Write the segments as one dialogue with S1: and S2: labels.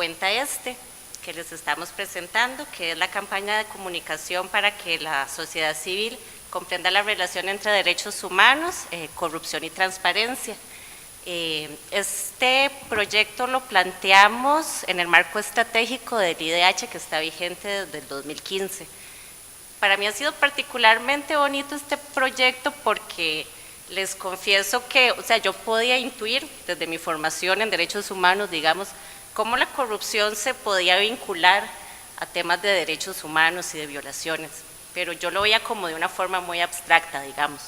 S1: cuenta que les estamos presentando, que es la campaña de comunicación para que la sociedad civil comprenda la relación entre derechos humanos, corrupción y transparencia. Este proyecto lo planteamos en el marco estratégico del IDH que está vigente desde el 2015. Para mí ha sido particularmente bonito este proyecto porque les confieso que, o sea, yo podía intuir desde mi formación en derechos humanos, digamos, cómo la corrupción se podía vincular a temas de derechos humanos y de violaciones, pero yo lo veía como de una forma muy abstracta, digamos,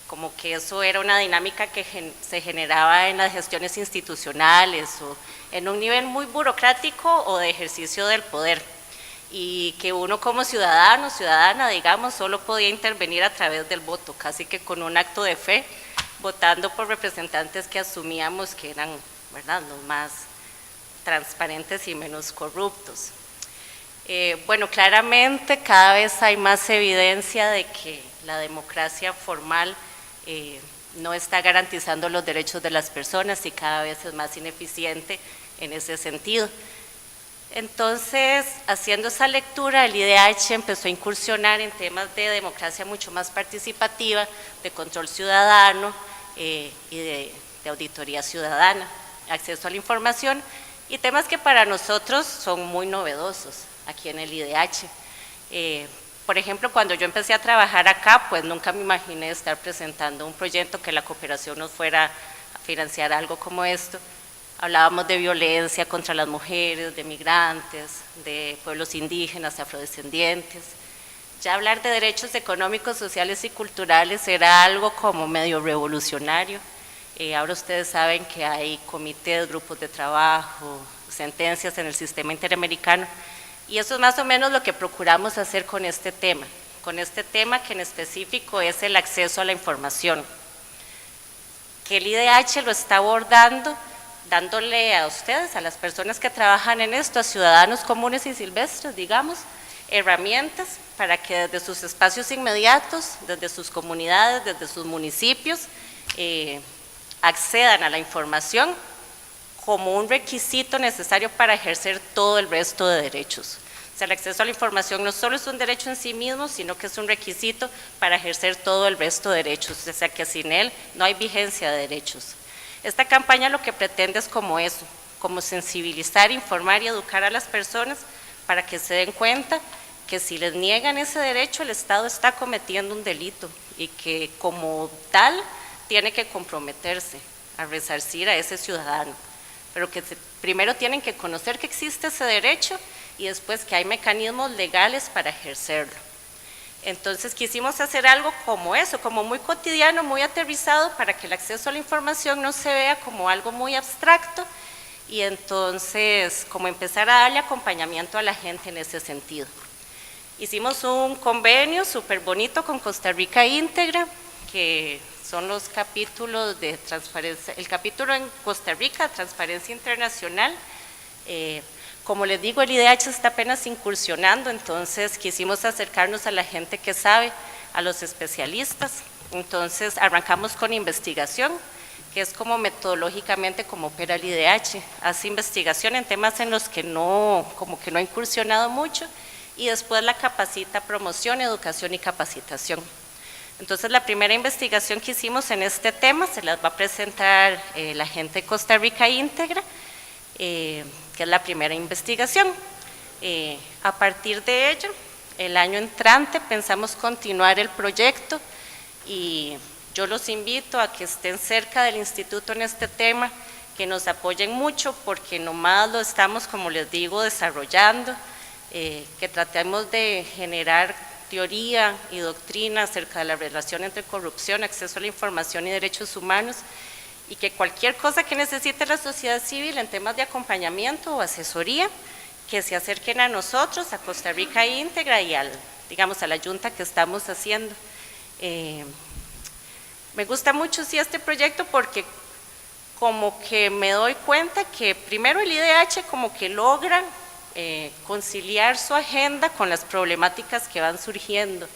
S1: como que eso era una dinámica que se generaba en las gestiones institucionales o en un nivel muy burocrático o de ejercicio del poder, y que uno como ciudadano, ciudadana, digamos, solo podía intervenir a través del voto, casi que con un acto de fe, votando por representantes que asumíamos que eran, ¿verdad?, los más transparentes y menos corruptos. Bueno, claramente cada vez hay más evidencia de que la democracia formal no está garantizando los derechos de las personas y cada vez es más ineficiente en ese sentido. Entonces, haciendo esa lectura, el IDH empezó a incursionar en temas de democracia mucho más participativa, de control ciudadano y de auditoría ciudadana, acceso a la información y temas que para nosotros son muy novedosos aquí en el IDH. Por ejemplo, cuando yo empecé a trabajar acá, pues nunca me imaginé estar presentando un proyecto que la cooperación nos fuera a financiar algo como esto. Hablábamos de violencia contra las mujeres, de migrantes, de pueblos indígenas, afrodescendientes. Ya hablar de derechos económicos, sociales y culturales era algo como medio revolucionario. Ahora ustedes saben que hay comités, grupos de trabajo, sentencias en el sistema interamericano, y eso es más o menos lo que procuramos hacer con este tema que en específico es el acceso a la información, que el IDH lo está abordando dándole a ustedes, a las personas que trabajan en esto, a ciudadanos comunes y silvestres, digamos, herramientas para que desde sus espacios inmediatos, desde sus comunidades, desde sus municipios, accedan a la información como un requisito necesario para ejercer todo el resto de derechos. O sea, el acceso a la información no solo es un derecho en sí mismo, sino que es un requisito para ejercer todo el resto de derechos, o sea que sin él no hay vigencia de derechos. Esta campaña lo que pretende es como eso, como sensibilizar, informar y educar a las personas para que se den cuenta que si les niegan ese derecho, el Estado está cometiendo un delito y que como tal tiene que comprometerse a resarcir a ese ciudadano, pero que primero tienen que conocer que existe ese derecho y después que hay mecanismos legales para ejercerlo. Entonces quisimos hacer algo como eso, como muy cotidiano, muy aterrizado, para que el acceso a la información no se vea como algo muy abstracto y entonces como empezar a darle acompañamiento a la gente en ese sentido. Hicimos un convenio súper bonito con Costa Rica Íntegra, que son los capítulos de transparencia, el capítulo en Costa Rica, Transparencia Internacional. Como les digo, el IDH está apenas incursionando, entonces quisimos acercarnos a la gente que sabe, a los especialistas. Entonces arrancamos con investigación, que es como metodológicamente como opera el IDH. Hace investigación en temas en los que como que no ha incursionado mucho, y después la capacita, promoción, educación y capacitación. Entonces la primera investigación que hicimos en este tema se las va a presentar la gente de Costa Rica Íntegra, que es la primera investigación. A partir de ello, el año entrante pensamos continuar el proyecto y yo los invito a que estén cerca del instituto en este tema, que nos apoyen mucho porque nomás lo estamos, como les digo, desarrollando, que tratemos de generar teoría y doctrina acerca de la relación entre corrupción, acceso a la información y derechos humanos, y que cualquier cosa que necesite la sociedad civil en temas de acompañamiento o asesoría, que se acerquen a nosotros, a Costa Rica Íntegra y digamos, a la Junta que estamos haciendo. Me gusta mucho sí este proyecto porque como que me doy cuenta que primero el IDH como que logra conciliar su agenda con las problemáticas que van surgiendo,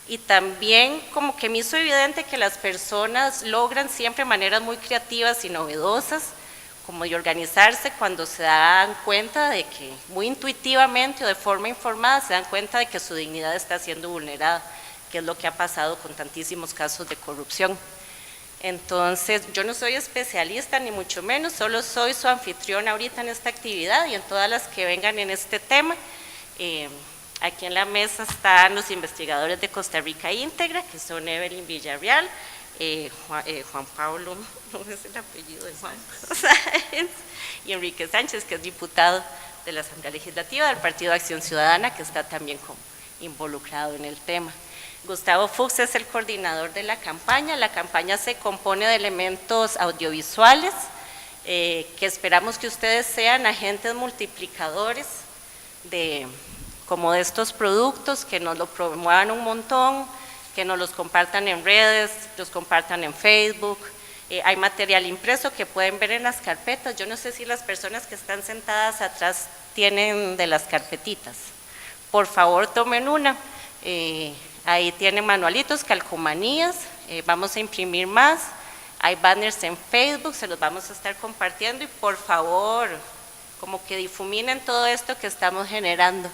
S1: y también como que me hizo evidente que las personas logran siempre maneras muy creativas y novedosas como de organizarse cuando se dan cuenta de que, muy intuitivamente o de forma informada, se dan cuenta de que su dignidad está siendo vulnerada, que es lo que ha pasado con tantísimos casos de corrupción. Entonces, yo no soy especialista ni mucho menos, solo soy su anfitriona ahorita en esta actividad y en todas las que vengan en este tema. Aquí en la mesa están los investigadores de Costa Rica Íntegra, que son Evelyn Villarreal, Juan Pablo, no es el apellido de Juan, y Enrique Sánchez, que es diputado de la Asamblea Legislativa del Partido Acción Ciudadana, que está también involucrado en el tema. Gustavo Fuchs es el coordinador de la campaña. La campaña se compone de elementos audiovisuales, que esperamos que ustedes sean agentes multiplicadores como de estos productos, que nos lo promuevan un montón, que nos los compartan en redes, los compartan en Facebook. Hay material impreso que pueden ver en las carpetas. Yo no sé si las personas que están sentadas atrás tienen de las carpetitas. Por favor, tomen una. Ahí tienen manualitos, calcomanías, vamos a imprimir más. Hay banners en Facebook, se los vamos a estar compartiendo y por favor, como que difuminen todo esto que estamos generando.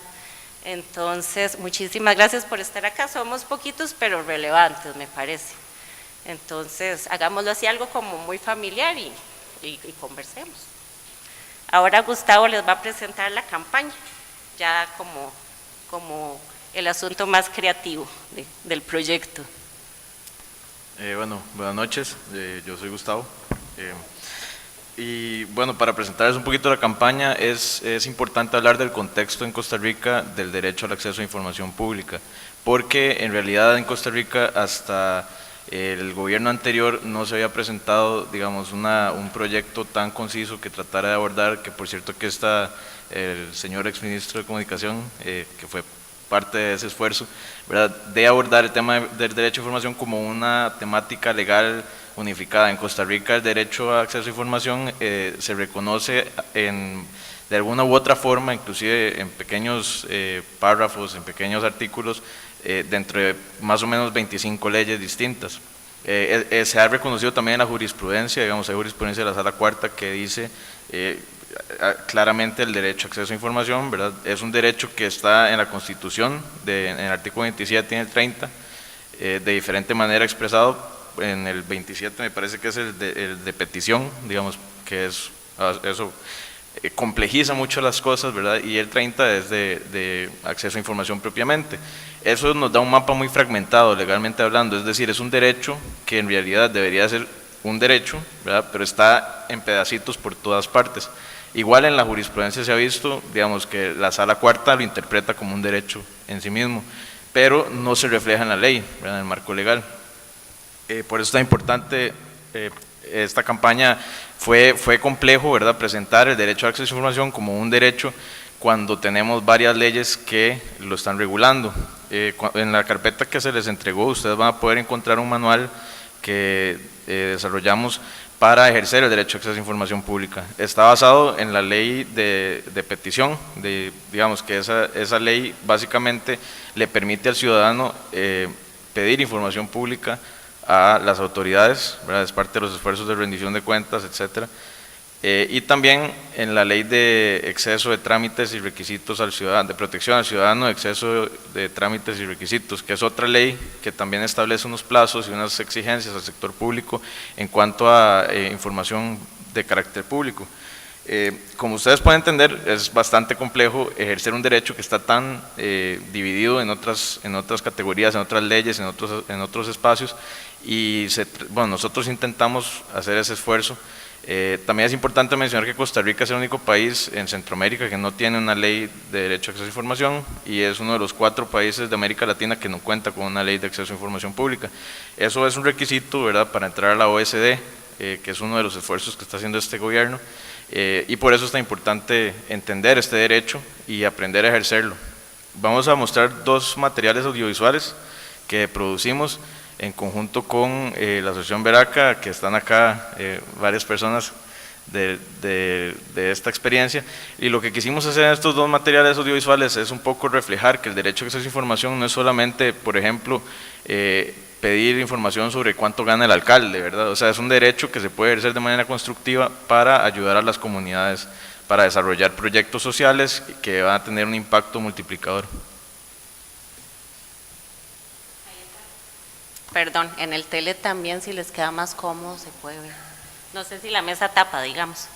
S1: Entonces, muchísimas gracias por estar acá, somos poquitos pero relevantes, me parece. Entonces, hagámoslo así, algo como muy familiar y conversemos. Ahora Gustavo les va a presentar la campaña, ya como el asunto más creativo del proyecto.
S2: Bueno, buenas noches, yo soy Gustavo. Y bueno, para presentarles un poquito la campaña, es importante hablar del contexto en Costa Rica del derecho al acceso a información pública, porque en realidad en Costa Rica hasta el gobierno anterior no se había presentado, digamos, un proyecto tan conciso que tratara de abordar, que por cierto que está el señor exministro de Comunicación, que fue parte de ese esfuerzo, ¿verdad?, de abordar el tema del derecho a información como una temática legal unificada. En Costa Rica el derecho a acceso a información se reconoce de alguna u otra forma, inclusive en pequeños párrafos, en pequeños artículos, dentro de más o menos 25 leyes distintas. Se ha reconocido también en la jurisprudencia, digamos, hay jurisprudencia de la Sala Cuarta que dice claramente el derecho a acceso a información, ¿verdad? Es un derecho que está en la Constitución, en el artículo 27 y en el 30, de diferente manera expresado. En el 27 me parece que es el de petición, digamos, que eso complejiza mucho las cosas, ¿verdad? Y el 30 es de acceso a información propiamente. Eso nos da un mapa muy fragmentado legalmente hablando, es decir, es un derecho que en realidad debería ser un derecho, ¿verdad?, pero está en pedacitos por todas partes. Igual en la jurisprudencia se ha visto, digamos, que la Sala Cuarta lo interpreta como un derecho en sí mismo, pero no se refleja en la ley, ¿verdad?, en el marco legal. Por eso está importante, esta campaña fue complejo, ¿verdad?, presentar el derecho al acceso a información como un derecho cuando tenemos varias leyes que lo están regulando. En la carpeta que se les entregó, ustedes van a poder encontrar un manual que desarrollamos para ejercer el derecho a acceso a información pública. Está basado en la ley de petición, digamos que esa ley básicamente le permite al ciudadano pedir información pública a las autoridades, ¿verdad?, es parte de los esfuerzos de rendición de cuentas, etcétera. Y también en la ley de exceso de trámites y requisitos al ciudadano, de protección al ciudadano, exceso de trámites y requisitos, que es otra ley que también establece unos plazos y unas exigencias al sector público en cuanto a información de carácter público. Como ustedes pueden entender, es bastante complejo ejercer un derecho que está tan dividido en otras categorías, en otras leyes, en otros espacios, y bueno, nosotros intentamos hacer ese esfuerzo. También es importante mencionar que Costa Rica es el único país en Centroamérica que no tiene una ley de derecho a acceso a información y es uno de los 4 países de América Latina que no cuenta con una ley de acceso a información pública. Eso es un requisito, ¿verdad?, para entrar a la OSD, que es uno de los esfuerzos que está haciendo este gobierno, y por eso es tan importante entender este derecho y aprender a ejercerlo. Vamos a mostrar 2 materiales audiovisuales que producimos en conjunto con la Asociación Veraca, que están acá varias personas de esta experiencia, y lo que quisimos hacer en estos dos materiales audiovisuales es un poco reflejar que el derecho a acceso a información no es solamente, por ejemplo, pedir información sobre cuánto gana el alcalde, ¿verdad? O sea, es un derecho que se puede ejercer de manera constructiva para ayudar a las comunidades, para desarrollar proyectos sociales que van a tener un impacto multiplicador.
S1: Perdón, en el tele también, si les queda más cómodo, se puede ver. No sé si la mesa tapa, digamos.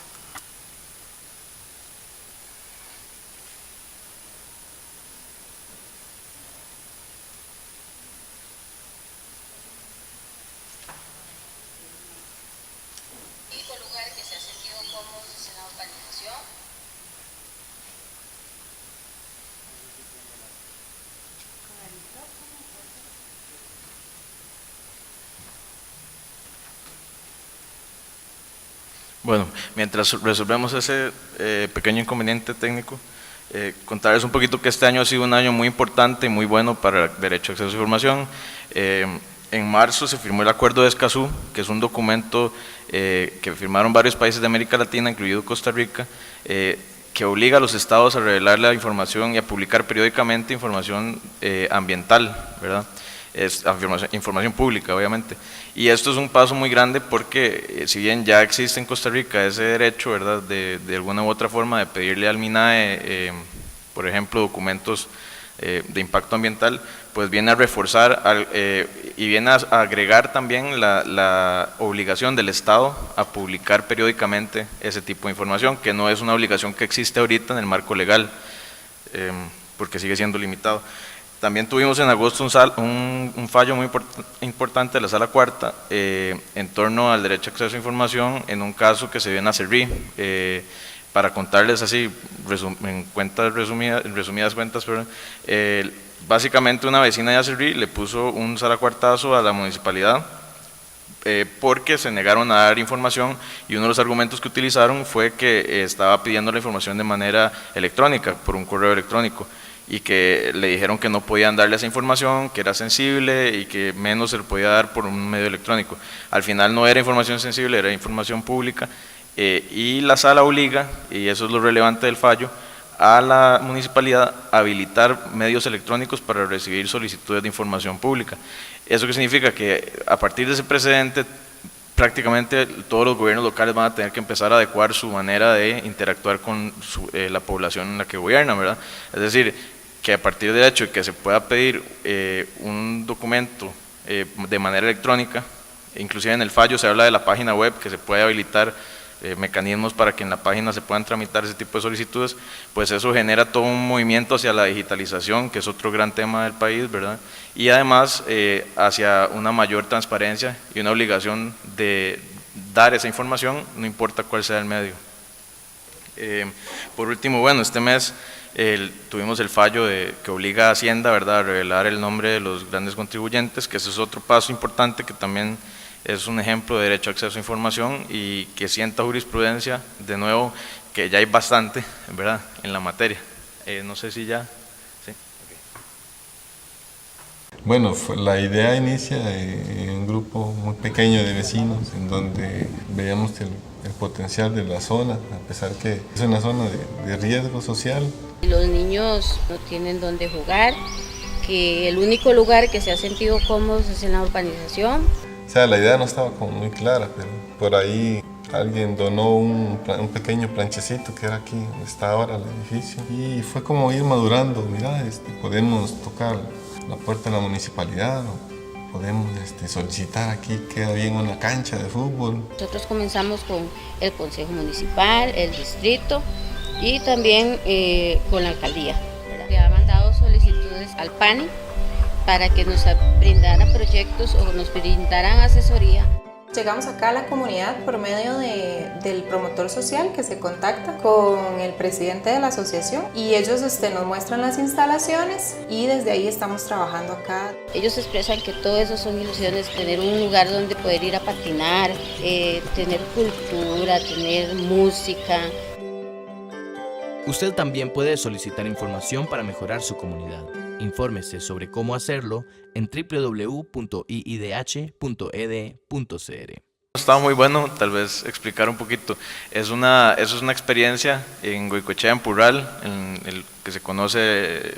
S3: Lugar que se ha sentido cómodos en la urbanización.
S2: Bueno, mientras resolvemos ese pequeño inconveniente técnico, contarles un poquito que este año ha sido un año muy importante y muy bueno para el derecho a acceso a información. En marzo se firmó el Acuerdo de Escazú, que es un documento que firmaron varios países de América Latina, incluido Costa Rica, que obliga a los estados a revelar la información y a publicar periódicamente información ambiental, ¿verdad? Es información pública, obviamente. Y esto es un paso muy grande porque si bien ya existe en Costa Rica ese derecho, ¿verdad?, de alguna u otra forma de pedirle al MINAE, por ejemplo, documentos de impacto ambiental, pues viene a reforzar y viene a agregar también la obligación del Estado a publicar periódicamente ese tipo de información, que no es una obligación que existe ahorita en el marco legal, porque sigue siendo limitado. También tuvimos en agosto un fallo muy importante de la Sala Cuarta en torno al derecho a acceso a información en un caso que se dio en Acerrí. Para contarles así, en resumidas cuentas, básicamente una vecina de Acerrí le puso un salacuartazo a la municipalidad porque se negaron a dar información, y uno de los argumentos que utilizaron fue que estaba pidiendo la información de manera electrónica, por un correo electrónico, y que le dijeron que no podían darle esa información, que era sensible y que menos se le podía dar por un medio electrónico. Al final no era información sensible, era información pública, y la sala obliga, y eso es lo relevante del fallo, a la municipalidad a habilitar medios electrónicos para recibir solicitudes de información pública. ¿Eso qué significa? Que a partir de ese precedente prácticamente todos los gobiernos locales van a tener que empezar a adecuar su manera de interactuar con la población en la que gobiernan, ¿verdad? Es decir, que a partir del hecho de que se pueda pedir un documento de manera electrónica, inclusive en el fallo se habla de la página web, que se puede habilitar mecanismos para que en la página se puedan tramitar ese tipo de solicitudes, pues eso genera todo un movimiento hacia la digitalización, que es otro gran tema del país, ¿verdad? Y además hacia una mayor transparencia y una obligación de dar esa información, no importa cuál sea el medio. Por último, bueno, este mes tuvimos el fallo que obliga a Hacienda, ¿verdad?, a revelar el nombre de los grandes contribuyentes, que ese es otro paso importante que también es un ejemplo de derecho a acceso a información y que sienta jurisprudencia, de nuevo, que ya hay bastante, ¿verdad?, en la materia. No sé si ya... ¿sí? Okay.
S4: Bueno, la idea inicia en un grupo muy pequeño de vecinos, en donde veíamos el potencial de la zona, a pesar que es una zona de riesgo social.
S3: Los niños no tienen dónde jugar, que el único lugar que se ha sentido cómodos es en la urbanización.
S4: O sea, la idea no estaba como muy clara, pero por ahí alguien donó un pequeño planchecito que era aquí donde está ahora el edificio, y fue como ir madurando. Mira, podemos tocar la puerta de la municipalidad, o podemos solicitar aquí, queda bien una cancha de fútbol.
S3: Nosotros comenzamos con el Consejo Municipal, el distrito y también con la alcaldía. Le ha mandado solicitudes al PANI para que nos brindara proyectos o nos brindaran asesoría.
S5: Llegamos acá a la comunidad por medio del promotor social, que se contacta con el presidente de la asociación, y ellos nos muestran las instalaciones y desde ahí estamos trabajando acá.
S3: Ellos expresan que todo eso son ilusiones, tener un lugar donde poder ir a patinar, tener cultura, tener música.
S6: Usted también puede solicitar información para mejorar su comunidad. Infórmese sobre cómo hacerlo en www.iidh.ed.cr.
S2: Estaba muy bueno, tal vez explicar un poquito. Eso es una experiencia en Goicoechea, en Purral, en el que se conoce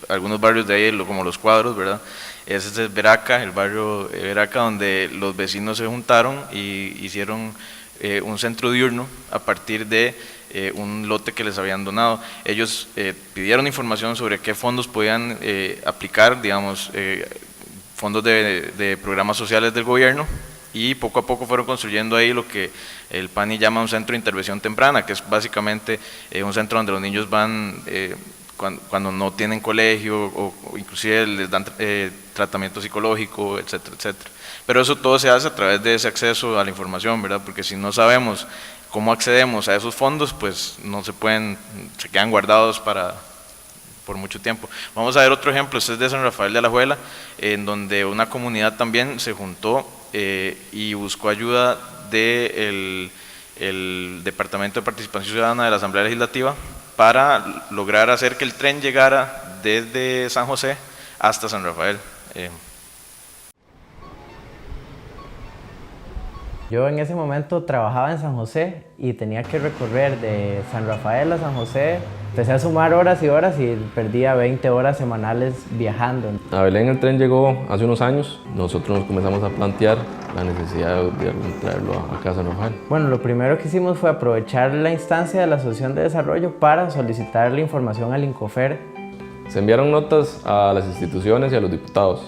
S2: algunos barrios de ahí como Los Cuadros, ¿verdad? Ese es Veraca, el barrio Veraca, donde los vecinos se juntaron y hicieron un centro diurno a partir de un lote que les habían donado. Ellos pidieron información sobre qué fondos podían aplicar, digamos, fondos de programas sociales del gobierno, y poco a poco fueron construyendo ahí lo que el PANI llama un centro de intervención temprana, que es básicamente un centro donde los niños van cuando no tienen colegio o inclusive les dan tratamiento psicológico, etcétera, etcétera. Pero eso todo se hace a través de ese acceso a la información, ¿verdad? Porque si no sabemos cómo accedemos a esos fondos, pues no se pueden, se quedan guardados por mucho tiempo. Vamos a ver otro ejemplo, este es de San Rafael de Alajuela, en donde una comunidad también se juntó y buscó ayuda del Departamento de Participación Ciudadana de la Asamblea Legislativa para lograr hacer que el tren llegara desde San José hasta San Rafael.
S7: Yo en ese momento trabajaba en San José y tenía que recorrer de San Rafael a San José. Empecé a sumar horas y horas y perdía 20 horas semanales viajando.
S8: A Belén el tren llegó hace unos años. Nosotros nos comenzamos a plantear la necesidad de traerlo acá a San Rafael.
S7: Bueno, lo primero que hicimos fue aprovechar la instancia de la Asociación de Desarrollo para solicitar la información al INCOFER.
S8: Se enviaron notas a las instituciones y a los diputados,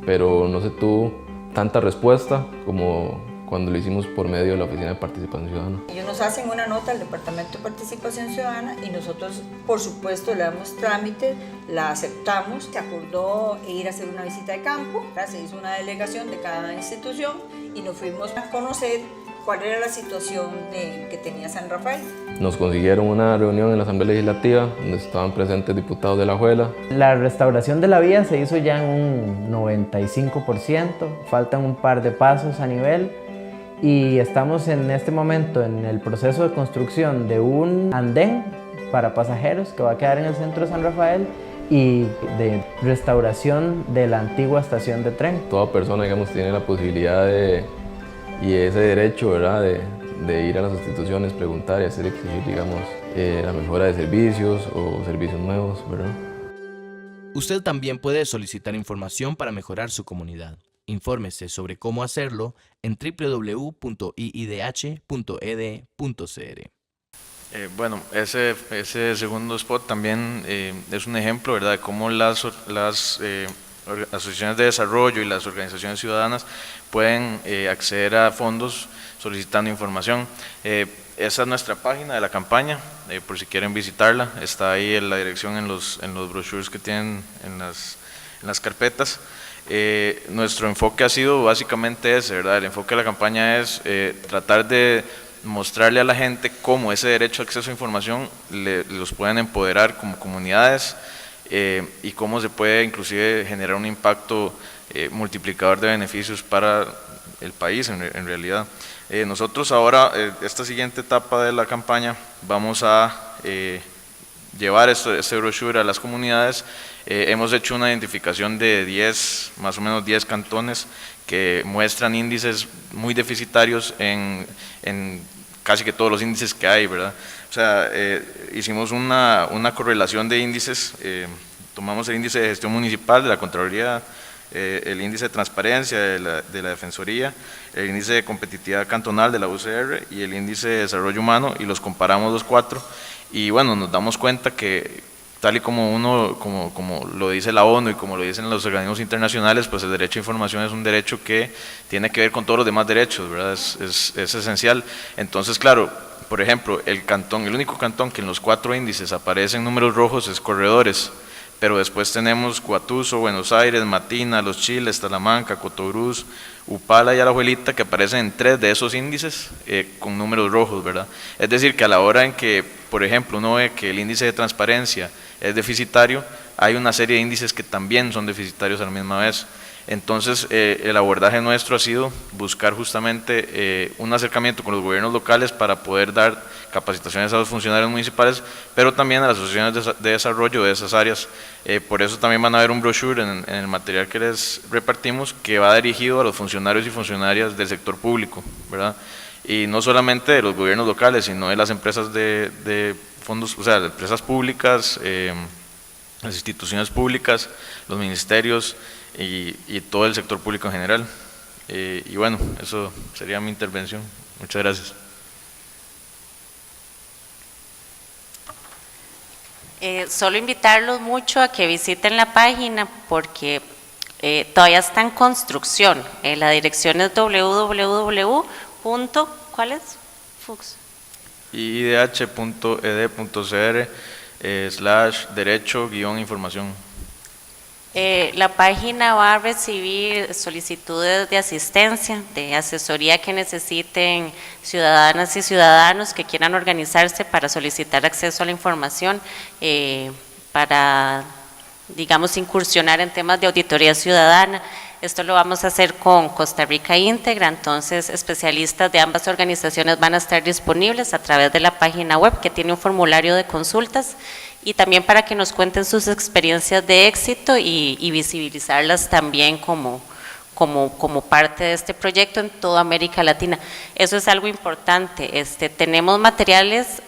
S8: pero no se tuvo tanta respuesta como cuando lo hicimos por medio de la Oficina de Participación Ciudadana.
S9: Ellos nos hacen una nota al Departamento de Participación Ciudadana y nosotros, por supuesto, le damos trámite, la aceptamos. Se acordó ir a hacer una visita de campo, se hizo una delegación de cada institución y nos fuimos a conocer cuál era la situación que tenía San Rafael.
S8: Nos consiguieron una reunión en la Asamblea Legislativa donde estaban presentes diputados de Alajuela.
S7: La restauración de la vía se hizo ya en un 95%, faltan un par de pasos a nivel. Y estamos en este momento en el proceso de construcción de un andén para pasajeros que va a quedar en el centro de San Rafael y de restauración de la antigua estación de tren.
S8: Toda persona, digamos, tiene la posibilidad y ese derecho, ¿verdad?, de ir a las instituciones, preguntar y hacer exigir, digamos, la mejora de servicios o servicios nuevos, ¿verdad?
S6: Usted también puede solicitar información para mejorar su comunidad. Infórmese sobre cómo hacerlo en www.iidh.ed.cr.
S2: Bueno, ese segundo spot también es un ejemplo, ¿verdad?, de cómo las asociaciones de desarrollo y las organizaciones ciudadanas pueden acceder a fondos solicitando información. Esa es nuestra página de la campaña, por si quieren visitarla, está ahí en la dirección en los brochures que tienen en las carpetas. Nuestro enfoque ha sido básicamente ese, ¿verdad? El enfoque de la campaña es tratar de mostrarle a la gente cómo ese derecho a acceso a información los pueden empoderar como comunidades y cómo se puede inclusive generar un impacto multiplicador de beneficios para el país en realidad. Nosotros ahora, esta siguiente etapa de la campaña, vamos a llevar este brochure a las comunidades. Hemos hecho una identificación de más o menos 10 cantones que muestran índices muy deficitarios en casi que todos los índices que hay, ¿verdad? O sea, hicimos una correlación de índices, tomamos el índice de gestión municipal de la Contraloría, el índice de transparencia de la Defensoría, el índice de competitividad cantonal de la UCR y el índice de desarrollo humano, y los comparamos los cuatro, y bueno, nos damos cuenta que tal y como como lo dice la ONU y como lo dicen los organismos internacionales, pues el derecho a información es un derecho que tiene que ver con todos los demás derechos, ¿verdad? Es esencial. Entonces, claro, por ejemplo, el único cantón que en los 4 índices aparece en números rojos es Corredores, pero después tenemos Guatuso, Buenos Aires, Matina, Los Chiles, Talamanca, Cotobruz, Upala y Alajuelita, que aparecen en 3 de esos índices con números rojos, ¿verdad? Es decir, que a la hora en que, por ejemplo, uno ve que el índice de transparencia es deficitario, hay una serie de índices que también son deficitarios a la misma vez. Entonces, el abordaje nuestro ha sido buscar justamente un acercamiento con los gobiernos locales para poder dar capacitaciones a los funcionarios municipales, pero también a las asociaciones de desarrollo de esas áreas. Por eso también van a ver un brochure en el material que les repartimos que va dirigido a los funcionarios y funcionarias del sector público, ¿verdad? Y no solamente de los gobiernos locales, sino de las empresas de fondos, o sea, de empresas públicas, las instituciones públicas, los ministerios y todo el sector público en general. Y bueno, eso sería mi intervención. Muchas gracias.
S1: Solo invitarlos mucho a que visiten la página porque todavía está en construcción. La dirección es www. ¿Cuál es? Fux. idh.ed.cr/derecho-información. La página va a recibir solicitudes de asistencia, de asesoría que necesiten ciudadanas y ciudadanos que quieran organizarse para solicitar acceso a la información, para, digamos, incursionar en temas de auditoría ciudadana. Esto lo vamos a hacer con Costa Rica Íntegra, entonces especialistas de ambas organizaciones van a estar disponibles a través de la página web que tiene un formulario de consultas y también para que nos cuenten sus experiencias de éxito y visibilizarlas también como parte de este proyecto en toda América Latina. Eso es algo importante. Tenemos materiales,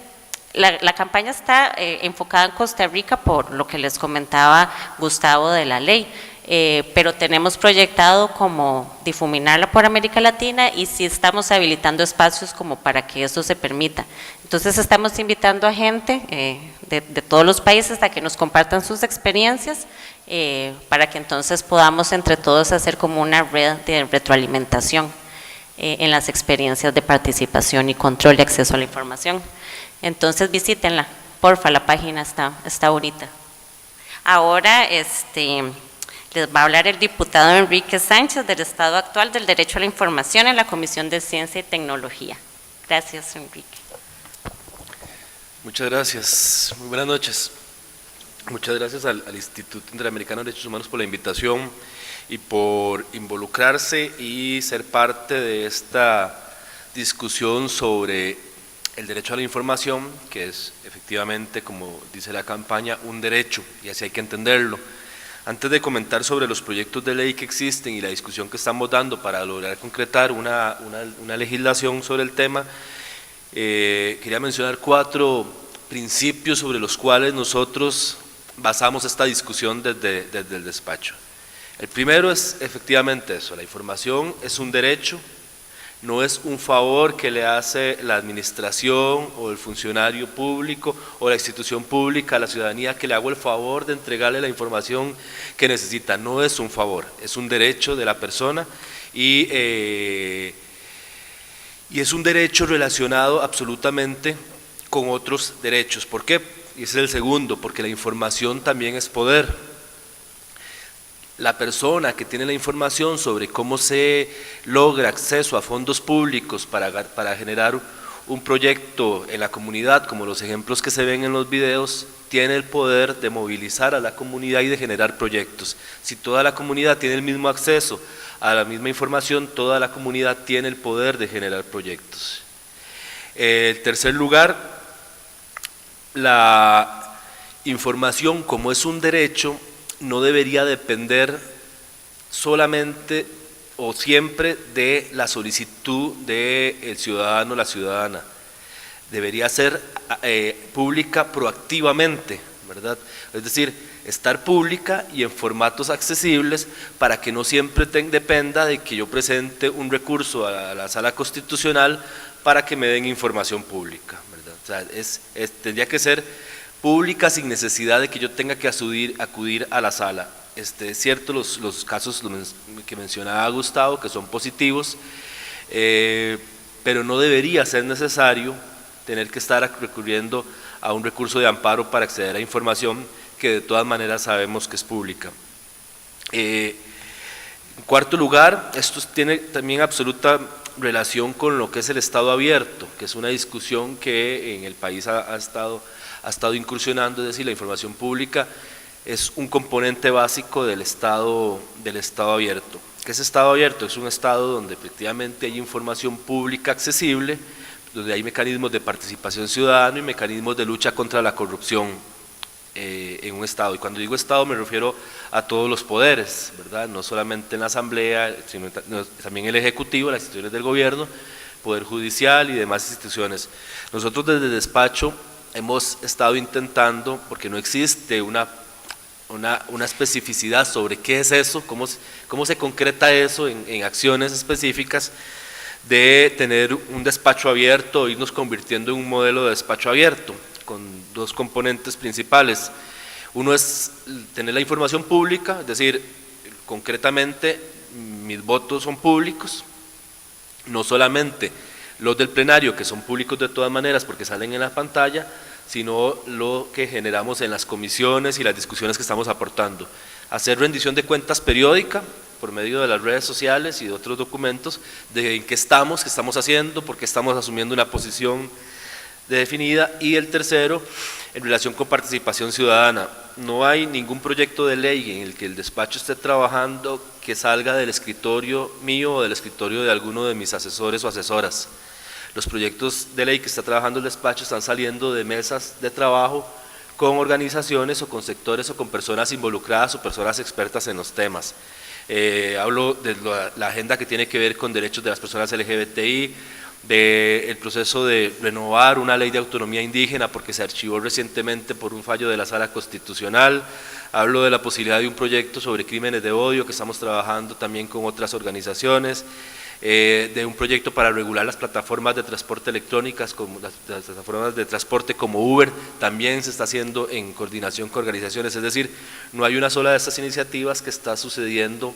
S1: la campaña está enfocada en Costa Rica por lo que les comentaba Gustavo de la ley. Pero tenemos proyectado como difuminarla por América Latina y sí estamos habilitando espacios como para que eso se permita. Entonces estamos invitando a gente de todos los países a que nos compartan sus experiencias para que entonces podamos entre todos hacer como una red de retroalimentación en las experiencias de participación y control de acceso a la información. Entonces visítenla, porfa, la página está bonita. Ahora les va a hablar el diputado Enrique Sánchez del estado actual del derecho a la información en la Comisión de Ciencia y Tecnología. Gracias, Enrique.
S10: Muchas gracias. Muy buenas noches. Muchas gracias al Instituto Interamericano de Derechos Humanos por la invitación y por involucrarse y ser parte de esta discusión sobre el derecho a la información, que es efectivamente, como dice la campaña, un derecho, y así hay que entenderlo. Antes de comentar sobre los proyectos de ley que existen y la discusión que estamos dando para lograr concretar una legislación sobre el tema, quería mencionar 4 principios sobre los cuales nosotros basamos esta discusión desde el despacho. El primero es efectivamente eso: la información es un derecho, no es un favor que le hace la administración o el funcionario público o la institución pública a la ciudadanía, que le hago el favor de entregarle la información que necesita. No es un favor, es un derecho de la persona y es un derecho relacionado absolutamente con otros derechos. ¿Por qué? Y ese es el segundo, porque la información también es poder. La persona que tiene la información sobre cómo se logra acceso a fondos públicos para generar un proyecto en la comunidad, como los ejemplos que se ven en los videos, tiene el poder de movilizar a la comunidad y de generar proyectos. Si toda la comunidad tiene el mismo acceso a la misma información, toda la comunidad tiene el poder de generar proyectos. En tercer lugar, la información, como es un derecho, no debería depender solamente o siempre de la solicitud del ciudadano o la ciudadana. Debería ser pública proactivamente, ¿verdad? Es decir, estar pública y en formatos accesibles para que no siempre dependa de que yo presente un recurso a la sala constitucional para que me den información pública, ¿verdad? O sea, tendría que ser pública sin necesidad de que yo tenga que acudir a la sala. Es cierto los casos que mencionaba Gustavo, que son positivos, pero no debería ser necesario tener que estar recurriendo a un recurso de amparo para acceder a información que de todas maneras sabemos que es pública. En cuarto lugar, esto tiene también absoluta relación con lo que es el Estado abierto, que es una discusión que en el país ha estado incursionando, es decir, la información pública es un componente básico del Estado abierto. ¿Qué es Estado abierto? Es un Estado donde efectivamente hay información pública accesible, donde hay mecanismos de participación ciudadana y mecanismos de lucha contra la corrupción en un Estado. Y cuando digo Estado me refiero a todos los poderes, ¿verdad? No solamente en la Asamblea, sino también el Ejecutivo, las instituciones del Gobierno, Poder Judicial y demás instituciones. Nosotros desde el despacho hemos estado intentando, porque no existe una especificidad sobre qué es eso, cómo se concreta eso en acciones específicas, de tener un despacho abierto, irnos convirtiendo en un modelo de despacho abierto, con dos componentes principales. Uno es tener la información pública, es decir, concretamente mis votos son públicos, no solamente los del plenario, que son públicos de todas maneras porque salen en la pantalla, sino lo que generamos en las comisiones y las discusiones que estamos aportando. Hacer rendición de cuentas periódica por medio de las redes sociales y de otros documentos de en qué estamos haciendo, por qué estamos asumiendo una posición definida. Y el tercero, en relación con participación ciudadana. No hay ningún proyecto de ley en el que el despacho esté trabajando que salga del escritorio mío o del escritorio de alguno de mis asesores o asesoras. Los proyectos de ley que está trabajando el despacho están saliendo de mesas de trabajo con organizaciones o con sectores o con personas involucradas o personas expertas en los temas. Hablo de la agenda que tiene que ver con derechos de las personas LGBTI, del proceso de renovar una ley de autonomía indígena porque se archivó recientemente por un fallo de la Sala Constitucional. Hablo de la posibilidad de un proyecto sobre crímenes de odio que estamos trabajando también con otras organizaciones, de un proyecto para regular las plataformas de transporte electrónicas, como las plataformas de transporte como Uber, también se está haciendo en coordinación con organizaciones. Es decir, no hay una sola de estas iniciativas que está sucediendo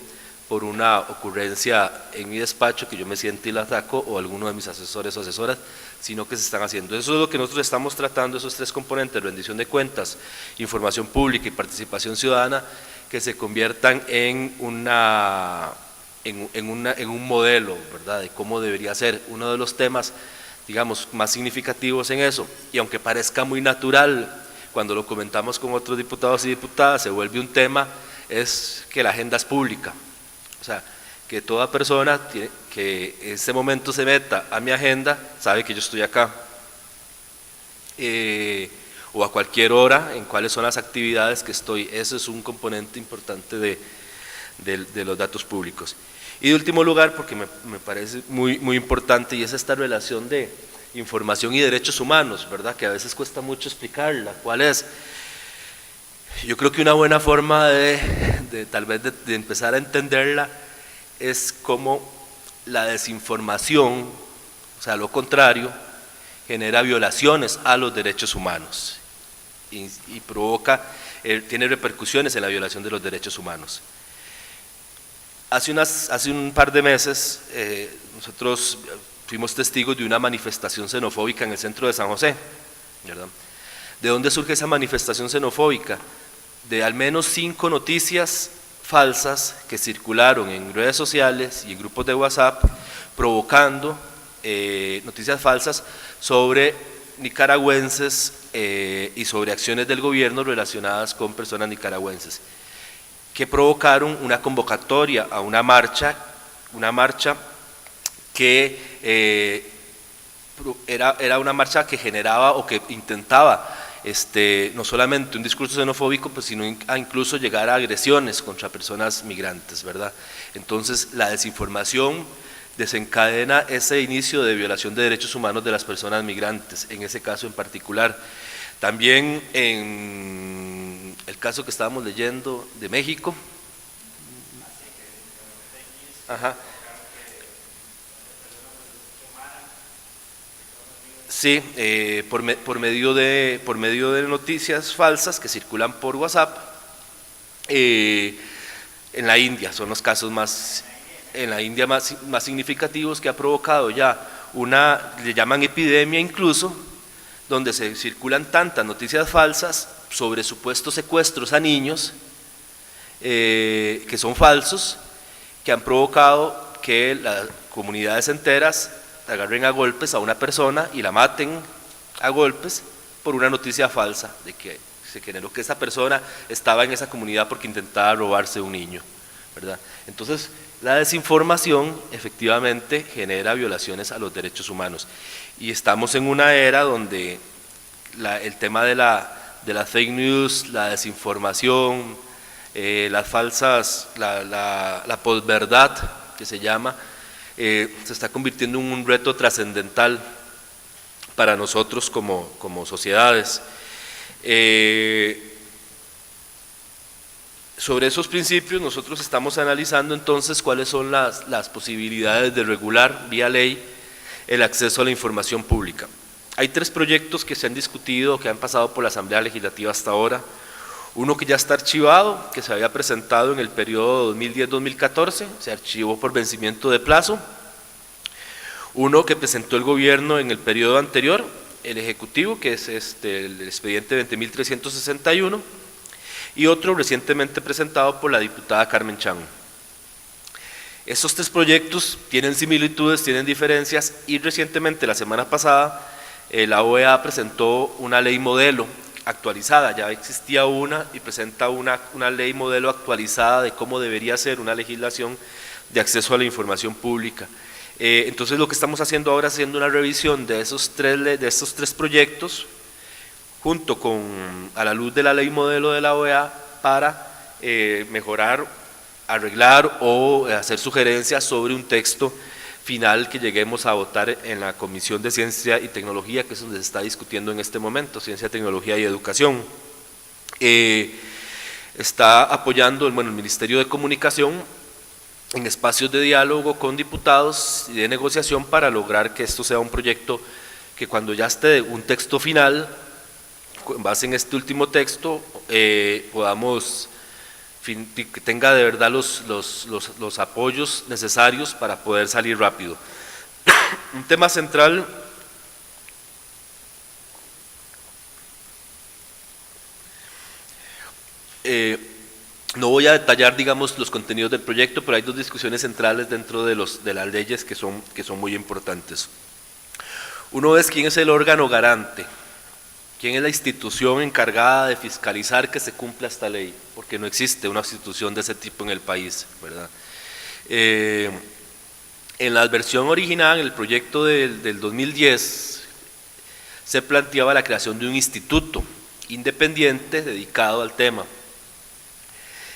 S10: por una ocurrencia en mi despacho que yo me siento y la ataco, o alguno de mis asesores o asesoras, sino que se están haciendo. Eso es lo que nosotros estamos tratando, esos tres componentes: rendición de cuentas, información pública y participación ciudadana, que se conviertan en un modelo, ¿verdad?, de cómo debería ser. Uno de los temas, digamos, más significativos en eso, y aunque parezca muy natural, cuando lo comentamos con otros diputados y diputadas, se vuelve un tema, es que la agenda es pública. O sea, que toda persona que en ese momento se meta a mi agenda sabe que yo estoy acá, o a cualquier hora en cuáles son las actividades que estoy. Eso es un componente importante de los datos públicos. Y de último lugar, porque me parece muy importante, y es esta relación de información y derechos humanos, ¿verdad?, que a veces cuesta mucho explicarla. ¿Cuál es? Yo creo que una buena forma tal vez de empezar a entenderla es cómo la desinformación, o sea, lo contrario, genera violaciones a los derechos humanos y tiene repercusiones en la violación de los derechos humanos. Hace un par de meses nosotros fuimos testigos de una manifestación xenofóbica en el centro de San José, ¿verdad? ¿De dónde surge esa manifestación xenofóbica? De al menos 5 noticias falsas que circularon en redes sociales y en grupos de WhatsApp, provocando noticias falsas sobre nicaragüenses y sobre acciones del gobierno relacionadas con personas nicaragüenses, que provocaron una convocatoria a una marcha que era una marcha que generaba o que intentaba no solamente un discurso xenofóbico, pues, sino a incluso llegar a agresiones contra personas migrantes, ¿verdad? Entonces la desinformación desencadena ese inicio de violación de derechos humanos de las personas migrantes, en ese caso en particular. También en el caso que estábamos leyendo de México, sí, por medio de noticias falsas que circulan por WhatsApp, en la India, son los casos más significativos, que ha provocado ya le llaman epidemia incluso, donde se circulan tantas noticias falsas sobre supuestos secuestros a niños, que son falsos, que han provocado que las comunidades enteras agarren a golpes a una persona y la maten a golpes por una noticia falsa de que se generó que esa persona estaba en esa comunidad porque intentaba robarse un niño, ¿verdad? Entonces, la desinformación efectivamente genera violaciones a los derechos humanos y estamos en una era donde el tema de la fake news, la desinformación, las falsas, la posverdad que se llama, se está convirtiendo en un reto trascendental para nosotros como sociedades. Sobre esos principios nosotros estamos analizando entonces cuáles son las posibilidades de regular vía ley el acceso a la información pública. Hay 3 proyectos que se han discutido, que han pasado por la Asamblea Legislativa hasta ahora. Uno que ya está archivado, que se había presentado en el periodo 2010-2014, se archivó por vencimiento de plazo. Uno que presentó el gobierno en el periodo anterior, el Ejecutivo, que es el expediente 20.361, y otro recientemente presentado por la diputada Carmen Chang. Estos 3 proyectos tienen similitudes, tienen diferencias, y recientemente, la semana pasada, la OEA presentó una ley modelo actualizada, ya existía una y presenta una ley modelo actualizada de cómo debería ser una legislación de acceso a la información pública. Entonces lo que estamos haciendo ahora es haciendo una revisión de estos 3 proyectos junto a la luz de la ley modelo de la OEA para mejorar, arreglar o hacer sugerencias sobre un texto final que lleguemos a votar en la Comisión de Ciencia y Tecnología, que es donde se está discutiendo en este momento, Ciencia, Tecnología y Educación. Está apoyando el Ministerio de Comunicación en espacios de diálogo con diputados y de negociación para lograr que esto sea un proyecto que cuando ya esté un texto final, en base en este último texto, podamos que tenga de verdad los apoyos necesarios para poder salir rápido. Un tema central no voy a detallar, digamos, los contenidos del proyecto, pero hay 2 discusiones centrales dentro de las leyes que son muy importantes. Uno es quién es el órgano garante. ¿Quién es la institución encargada de fiscalizar que se cumpla esta ley? Porque no existe una institución de ese tipo en el país, ¿verdad? En la versión original, en el proyecto del 2010, se planteaba la creación de un instituto independiente dedicado al tema.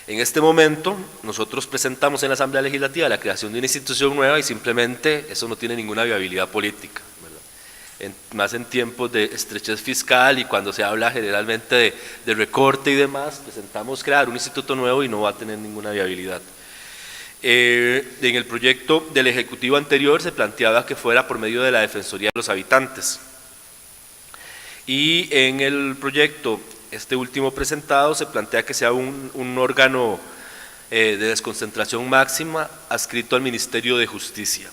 S10: En este momento, nosotros presentamos en la Asamblea Legislativa la creación de una institución nueva y simplemente eso no tiene ninguna viabilidad política. Más en tiempos de estrechez fiscal y cuando se habla generalmente de recorte y demás, presentamos crear un instituto nuevo y no va a tener ninguna viabilidad. En el proyecto del Ejecutivo anterior se planteaba que fuera por medio de la Defensoría de los Habitantes. Y en el proyecto, este último presentado, se plantea que sea un órgano de desconcentración máxima adscrito al Ministerio de Justicia.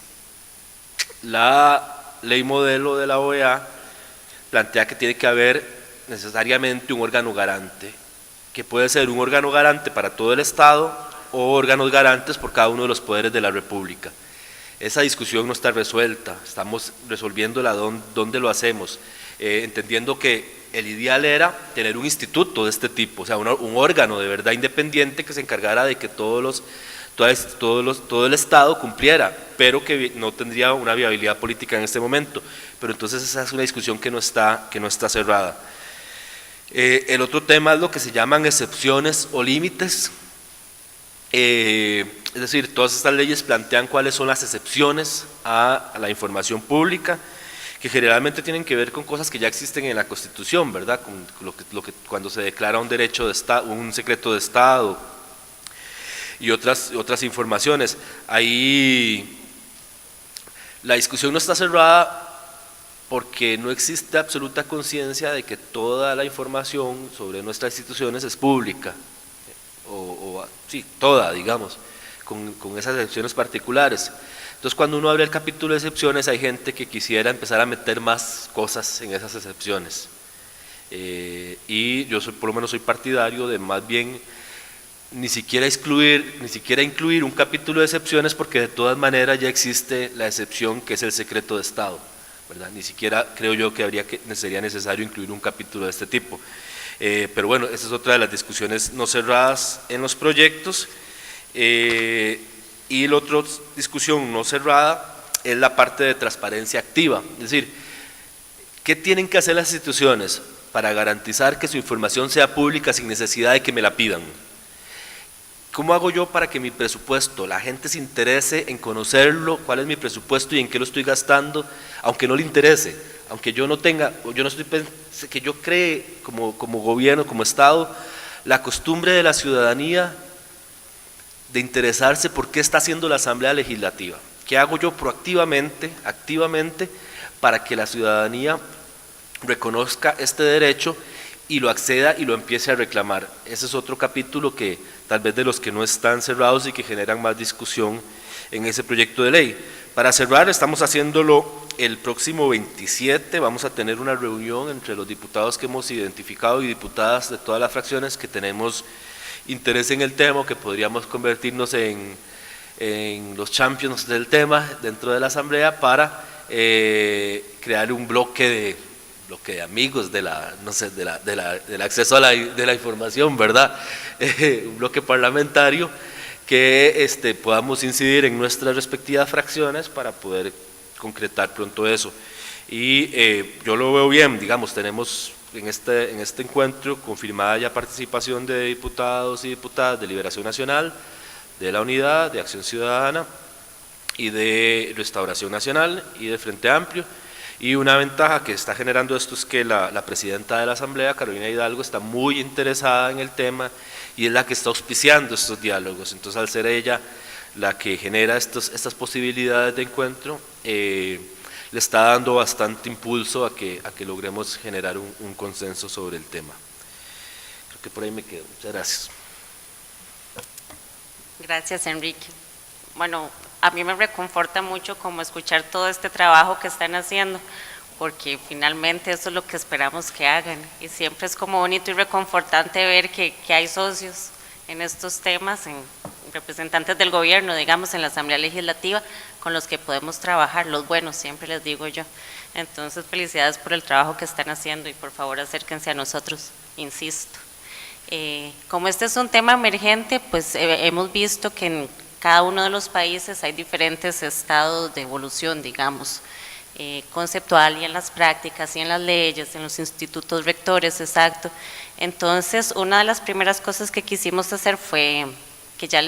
S10: La ley modelo de la OEA plantea que tiene que haber necesariamente un órgano garante, que puede ser un órgano garante para todo el Estado o órganos garantes por cada uno de los poderes de la República. Esa discusión no está resuelta, estamos resolviéndola dónde lo hacemos, entendiendo que el ideal era tener un instituto de este tipo, o sea, un órgano de verdad independiente que se encargara de que todo el Estado cumpliera, pero que no tendría una viabilidad política en este momento. Pero entonces esa es una discusión que no está cerrada. El otro tema es lo que se llaman excepciones o límites. Es decir, todas estas leyes plantean cuáles son las excepciones a la información pública, que generalmente tienen que ver con cosas que ya existen en la Constitución, ¿verdad? Con lo que cuando se declara un derecho de Estado, un secreto de Estado y otras informaciones. Ahí la discusión no está cerrada porque no existe absoluta conciencia de que toda la información sobre nuestras instituciones es pública, sí, toda, digamos, con esas excepciones particulares. Entonces, cuando uno abre el capítulo de excepciones, hay gente que quisiera empezar a meter más cosas en esas excepciones. Y yo por lo menos soy partidario de más bien ni siquiera incluir un capítulo de excepciones, porque de todas maneras ya existe la excepción que es el secreto de Estado, ¿verdad? Ni siquiera creo yo que sería necesario incluir un capítulo de este tipo. Pero bueno, esa es otra de las discusiones no cerradas en los proyectos. Y la otra discusión no cerrada es la parte de transparencia activa, es decir, ¿qué tienen que hacer las instituciones para garantizar que su información sea pública sin necesidad de que me la pidan? ¿Cómo hago yo para que mi presupuesto, la gente se interese en conocerlo, cuál es mi presupuesto y en qué lo estoy gastando, aunque no le interese, aunque yo no tenga, que yo cree como gobierno, como Estado, la costumbre de la ciudadanía de interesarse por qué está haciendo la Asamblea Legislativa? ¿Qué hago yo proactivamente, activamente, para que la ciudadanía reconozca este derecho y lo acceda y lo empiece a reclamar? Ese es otro capítulo que tal vez de los que no están cerrados y que generan más discusión en ese proyecto de ley. Para cerrar, estamos haciéndolo el próximo 27, vamos a tener una reunión entre los diputados que hemos identificado y diputadas de todas las fracciones que tenemos interés en el tema, que podríamos convertirnos en los champions del tema dentro de la Asamblea para crear un bloque de amigos del acceso a la información, ¿verdad? Un bloque parlamentario que podamos incidir en nuestras respectivas fracciones para poder concretar pronto eso. Y yo lo veo bien, digamos, tenemos en este encuentro confirmada ya participación de diputados y diputadas de Liberación Nacional, de la Unidad, de Acción Ciudadana y de Restauración Nacional y de Frente Amplio. Y una ventaja que está generando esto es que la presidenta de la Asamblea, Carolina Hidalgo, está muy interesada en el tema y es la que está auspiciando estos diálogos. Entonces, al ser ella la que genera estas posibilidades de encuentro, le está dando bastante impulso a que logremos generar un consenso sobre el tema. Creo que por ahí me quedo. Muchas gracias.
S1: Gracias, Enrique. Bueno, a mí me reconforta mucho como escuchar todo este trabajo que están haciendo, porque finalmente eso es lo que esperamos que hagan, y siempre es como bonito y reconfortante ver que hay socios en estos temas, en representantes del gobierno, digamos, en la Asamblea Legislativa, con los que podemos trabajar, los buenos, siempre les digo yo. Entonces, felicidades por el trabajo que están haciendo y por favor acérquense a nosotros, insisto. Como este es un tema emergente, pues hemos visto que en cada uno de los países hay diferentes estados de evolución, digamos, conceptual y en las prácticas y en las leyes, en los institutos rectores, exacto. Entonces, una de las primeras cosas que quisimos hacer fue, que ya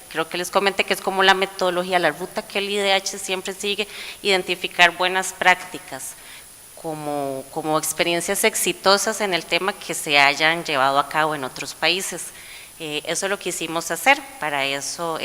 S1: creo que les comenté, que es como la metodología, la ruta que el IDH siempre sigue, identificar buenas prácticas como experiencias exitosas en el tema que se hayan llevado a cabo en otros países. Eso lo quisimos hacer, para eso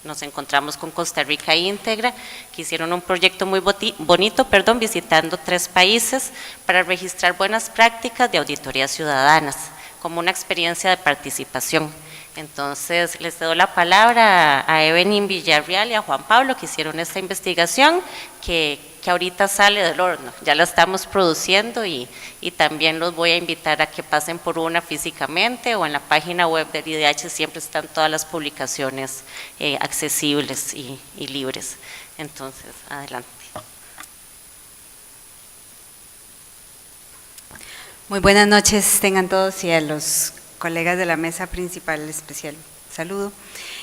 S1: nos encontramos con Costa Rica Íntegra, que hicieron un proyecto muy bonito, visitando 3 países para registrar buenas prácticas de auditorías ciudadanas, como una experiencia de participación. Entonces, les doy la palabra a Evelyn Villarreal y a Juan Pablo, que hicieron esta investigación, que ahorita sale del horno, ya la estamos produciendo y también los voy a invitar a que pasen por una físicamente o en la página web del IDH, siempre están todas las publicaciones accesibles y libres. Entonces, adelante.
S11: Muy buenas noches tengan todos y a los colegas de la mesa principal, especial saludo.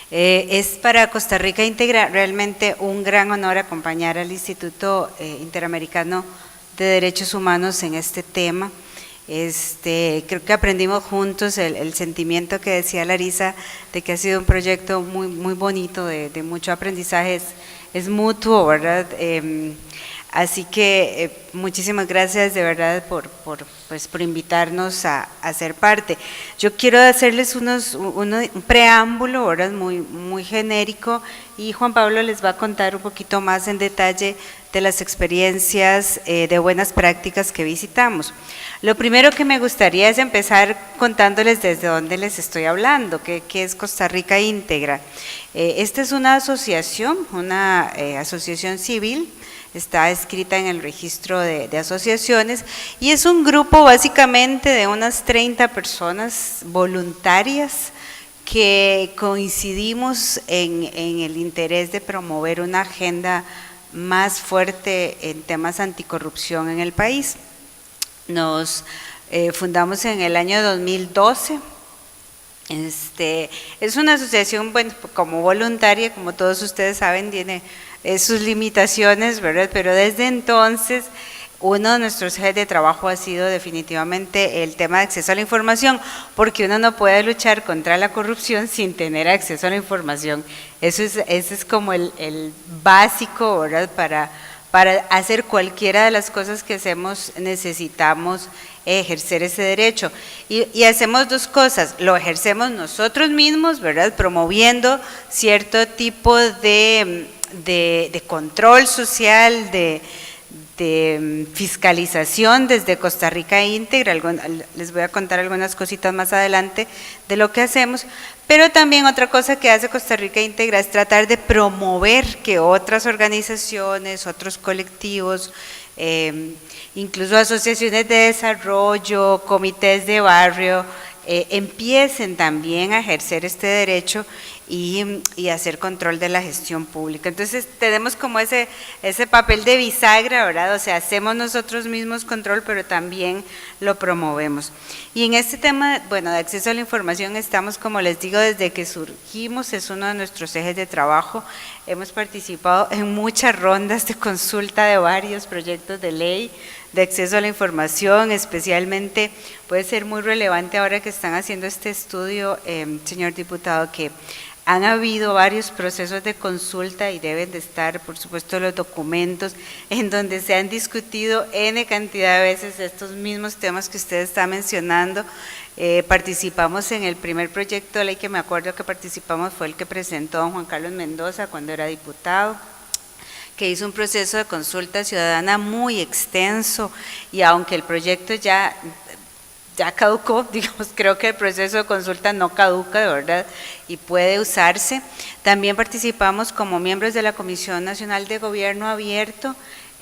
S11: Es para Costa Rica Íntegra realmente un gran honor acompañar al Instituto Interamericano de Derechos Humanos en este tema. Creo que aprendimos juntos el sentimiento que decía Larisa, de que ha sido un proyecto muy bonito, de mucho aprendizaje, es mutuo, ¿verdad? Así que muchísimas gracias de verdad por invitarnos a ser parte. Yo quiero hacerles un preámbulo, ¿verdad? muy genérico, y Juan Pablo les va a contar un poquito más en detalle de las experiencias de buenas prácticas que visitamos. Lo primero que me gustaría es empezar contándoles desde dónde les estoy hablando, qué es Costa Rica Íntegra. Esta es una asociación civil. Está escrita en el registro de asociaciones y es un grupo básicamente de unas 30 personas voluntarias que coincidimos en el interés de promover una agenda más fuerte en temas anticorrupción en el país. Nos fundamos en el año 2012. Es una asociación, bueno, como voluntaria, como todos ustedes saben, tiene sus limitaciones, ¿verdad? Pero desde entonces, uno de nuestros ejes de trabajo ha sido definitivamente el tema de acceso a la información, porque uno no puede luchar contra la corrupción sin tener acceso a la información. Ese es como el básico, ¿verdad? Para hacer cualquiera de las cosas que hacemos, necesitamos ejercer ese derecho. Y hacemos dos cosas: lo ejercemos nosotros mismos, ¿verdad? Promoviendo cierto tipo de control social, de fiscalización desde Costa Rica Íntegra. Les voy a contar algunas cositas más adelante de lo que hacemos, pero también otra cosa que hace Costa Rica Íntegra es tratar de promover que otras organizaciones, otros colectivos, incluso asociaciones de desarrollo, comités de barrio, empiecen también a ejercer este derecho y hacer control de la gestión pública. Entonces tenemos como ese papel de bisagra, ¿verdad? O sea, hacemos nosotros mismos control, pero también lo promovemos. Y en este tema, bueno, de acceso a la información estamos, como les digo, desde que surgimos, es uno de nuestros ejes de trabajo. Hemos participado en muchas rondas de consulta de varios proyectos de ley de acceso a la información, especialmente puede ser muy relevante ahora que están haciendo este estudio, señor diputado, que han habido varios procesos de consulta y deben de estar, por supuesto, los documentos en donde se han discutido N cantidad de veces estos mismos temas que usted está mencionando. Participamos en el primer proyecto de ley que me acuerdo que participamos, fue el que presentó don Juan Carlos Mendoza cuando era diputado, que hizo un proceso de consulta ciudadana muy extenso, y aunque el proyecto ya caducó, digamos, creo que el proceso de consulta no caduca, de verdad, y puede usarse. También participamos como miembros de la Comisión Nacional de Gobierno Abierto.